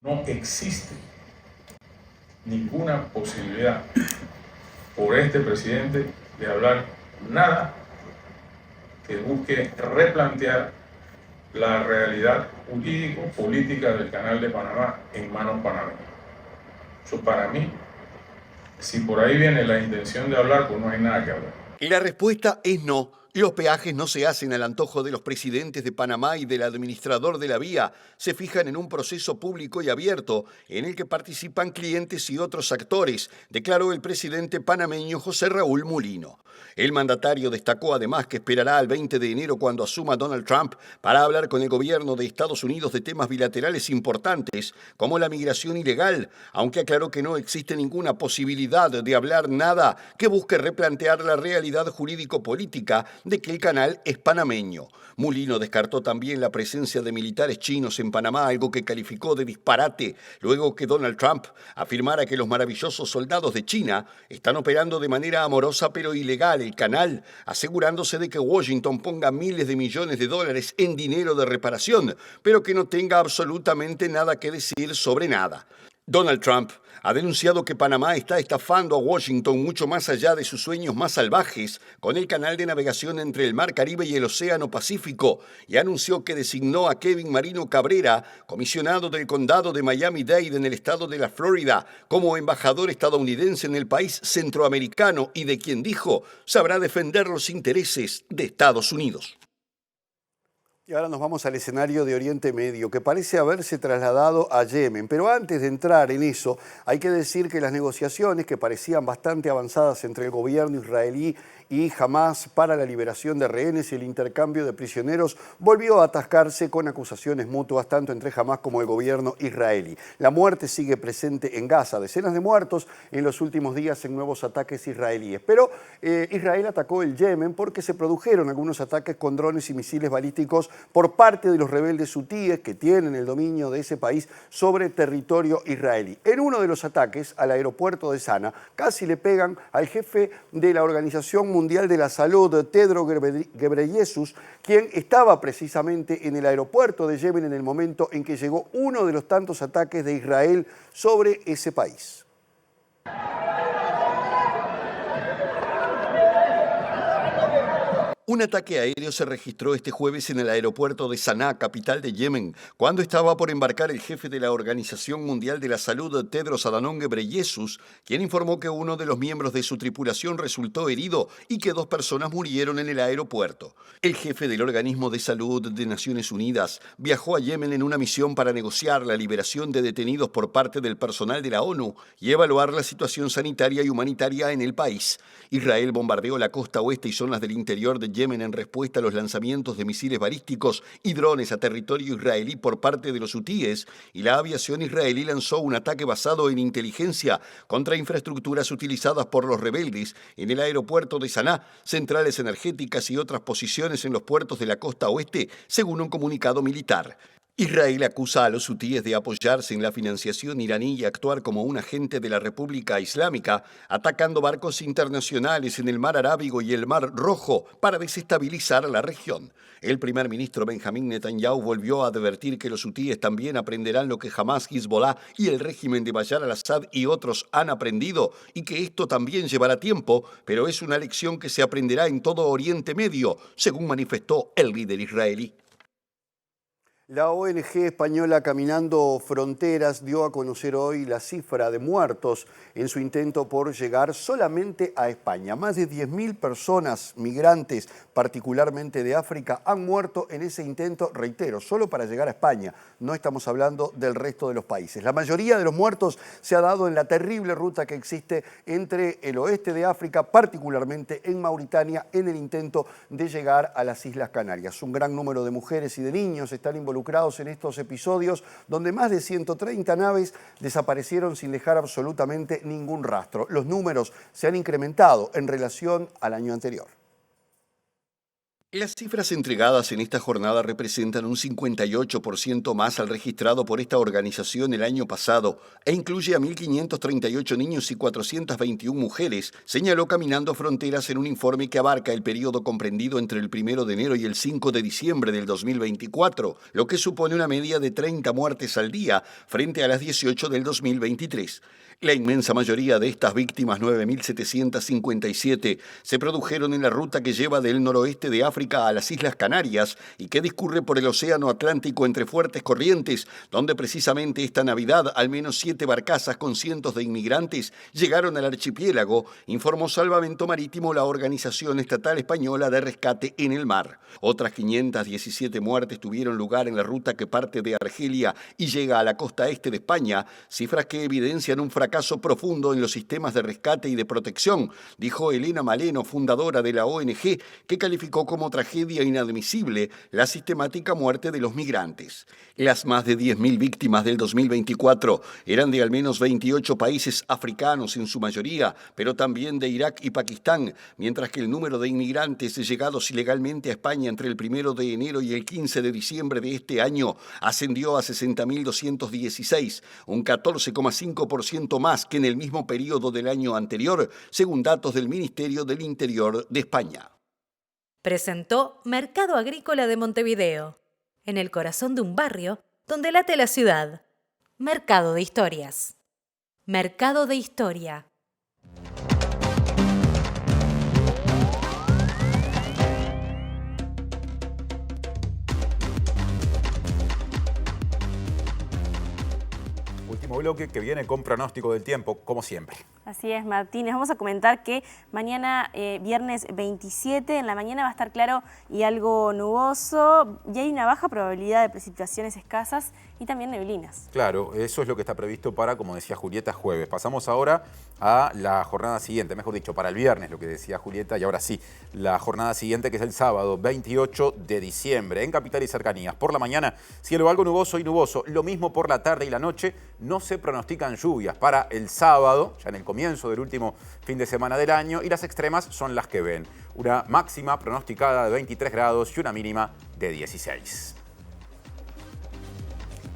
[SPEAKER 22] No existe ninguna posibilidad por este presidente de hablar nada que busque replantear la realidad jurídico-política del Canal de Panamá en manos panameñas. Eso para mí, si por ahí viene la intención de hablar, pues no hay nada que hablar.
[SPEAKER 10] Y la respuesta es no. Los peajes no se hacen al antojo de los presidentes de Panamá y del administrador de la vía. Se fijan en un proceso público y abierto en el que participan clientes y otros actores, declaró el presidente panameño José Raúl Mulino. El mandatario destacó además que esperará al 20 de enero cuando asuma Donald Trump para hablar con el gobierno de Estados Unidos de temas bilaterales importantes como la migración ilegal, aunque aclaró que no existe ninguna posibilidad de hablar nada que busque replantear la realidad jurídico-política de que el canal es panameño. Mulino descartó también la presencia de militares chinos en Panamá, algo que calificó de disparate, luego que Donald Trump afirmara que los maravillosos soldados de China están operando de manera amorosa pero ilegal el canal, asegurándose de que Washington ponga miles de millones de dólares en dinero de reparación, pero que no tenga absolutamente nada que decir sobre nada. Donald Trump ha denunciado que Panamá está estafando a Washington mucho más allá de sus sueños más salvajes con el canal de navegación entre el Mar Caribe y el Océano Pacífico y anunció que designó a Kevin Marino Cabrera, comisionado del condado de Miami-Dade en el estado de la Florida, como embajador estadounidense en el país centroamericano y de quien dijo sabrá defender los intereses de Estados Unidos. Y ahora nos vamos al escenario de Oriente Medio, que parece haberse trasladado a Yemen. Pero antes de entrar en eso, hay que decir que las negociaciones, que parecían bastante avanzadas entre el gobierno israelí y Hamás para la liberación de rehenes y el intercambio de prisioneros, volvió a atascarse con acusaciones mutuas tanto entre Hamás como el gobierno israelí. La muerte sigue presente en Gaza, decenas de muertos en los últimos días en nuevos ataques israelíes. Pero Israel atacó el Yemen porque se produjeron algunos ataques con drones y misiles balísticos por parte de los rebeldes hutíes que tienen el dominio de ese país sobre territorio israelí. En uno de los ataques al aeropuerto de Sana casi le pegan al jefe de la Organización Mundial de la Salud, Tedros Ghebreyesus, quien estaba precisamente en el aeropuerto de Yemen en el momento en que llegó uno de los tantos ataques de Israel sobre ese país. Un ataque aéreo se registró este jueves en el aeropuerto de Saná, capital de Yemen, cuando estaba por embarcar el jefe de la Organización Mundial de la Salud, Tedros Adhanom Ghebreyesus, quien informó que uno de los miembros de su tripulación resultó herido y que 2 personas murieron en el aeropuerto. El jefe del Organismo de Salud de Naciones Unidas viajó a Yemen en una misión para negociar la liberación de detenidos por parte del personal de la ONU y evaluar la situación sanitaria y humanitaria en el país. Israel bombardeó la costa oeste y zonas del interior de Yemen en respuesta a los lanzamientos de misiles balísticos y drones a territorio israelí por parte de los hutíes, y la aviación israelí lanzó un ataque basado en inteligencia contra infraestructuras utilizadas por los rebeldes en el aeropuerto de Saná, centrales energéticas y otras posiciones en los puertos de la costa oeste, según un comunicado militar. Israel acusa a los hutíes de apoyarse en la financiación iraní y actuar como un agente de la República Islámica, atacando barcos internacionales en el Mar Arábigo y el Mar Rojo para desestabilizar la región. El primer ministro Benjamín Netanyahu volvió a advertir que los hutíes también aprenderán lo que Hamas, Hezbollah y el régimen de Bashar al-Assad y otros han aprendido, y que esto también llevará tiempo, pero es una lección que se aprenderá en todo Oriente Medio, según manifestó el líder israelí.
[SPEAKER 6] La ONG española Caminando Fronteras dio a conocer hoy la cifra de muertos en su intento por llegar solamente a España. Más de 10.000 personas migrantes, particularmente de África, han muerto en ese intento, reitero, solo para llegar a España. No estamos hablando del resto de los países. La mayoría de los muertos se ha dado en la terrible ruta que existe entre el oeste de África, particularmente en Mauritania, en el intento de llegar a las Islas Canarias. Un gran número de mujeres y de niños están involucrados en estos episodios donde más de 130 naves desaparecieron sin dejar absolutamente ningún rastro. Los números se han incrementado en relación al año anterior.
[SPEAKER 10] Las cifras entregadas en esta jornada representan un 58% más al registrado por esta organización el año pasado e incluye a 1.538 niños y 421 mujeres, señaló Caminando Fronteras en un informe que abarca el periodo comprendido entre el 1 de enero y el 5 de diciembre del 2024, lo que supone una media de 30 muertes al día frente a las 18 del 2023. La inmensa mayoría de estas víctimas, 9.757, se produjeron en la ruta que lleva del noroeste de África a las Islas Canarias y que discurre por el Océano Atlántico entre fuertes corrientes, donde precisamente esta Navidad al menos 7 barcazas con cientos de inmigrantes llegaron al archipiélago, informó Salvamento Marítimo, la organización estatal española de rescate en el mar. Otras 517 muertes tuvieron lugar en la ruta que parte de Argelia y llega a la costa este de España, cifras que evidencian un fracaso profundo en los sistemas de rescate y de protección, dijo Elena Maleno, fundadora de la ONG, que calificó como tragedia inadmisible la sistemática muerte de los migrantes. Las más de 10.000 víctimas del 2024 eran de al menos 28 países africanos en su mayoría, pero también de Irak y Pakistán, mientras que el número de inmigrantes llegados ilegalmente a España entre el 1 de enero y el 15 de diciembre de este año ascendió a 60.216, un 14,5% más que en el mismo periodo del año anterior, según datos del Ministerio del Interior de España.
[SPEAKER 3] Presentó Mercado Agrícola de Montevideo, en el corazón de un barrio donde late la ciudad. Mercado de Historias. Mercado de Historia.
[SPEAKER 2] Último bloque que viene con pronóstico del tiempo, como siempre.
[SPEAKER 1] Así es, Martínez. Vamos a comentar que mañana, viernes 27, en la mañana va a estar claro y algo nuboso, y hay una baja probabilidad de precipitaciones escasas y también neblinas.
[SPEAKER 2] Claro, eso es lo que está previsto para, como decía Julieta, jueves. Pasamos ahora a la jornada siguiente, mejor dicho, para el viernes, lo que decía Julieta, y ahora sí, la jornada siguiente, que es el sábado 28 de diciembre, en Capital y cercanías. Por la mañana, cielo algo nuboso y nuboso. Lo mismo por la tarde y la noche. No se pronostican lluvias para el sábado, ya en el comienzo del último fin de semana del año, y las extremas son las que ven. Una máxima pronosticada de 23 grados y una mínima de 16.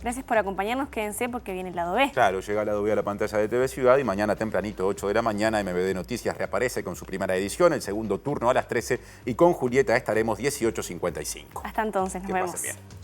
[SPEAKER 1] Gracias por acompañarnos, quédense porque viene el lado B.
[SPEAKER 2] Claro, llega el lado B a la pantalla de TV Ciudad y mañana tempranito, 8 de la mañana, MBD Noticias reaparece con su primera edición, el segundo turno a las 13 y con Julieta estaremos 18:55.
[SPEAKER 1] Hasta entonces, nos vemos.
[SPEAKER 2] Que pasen bien.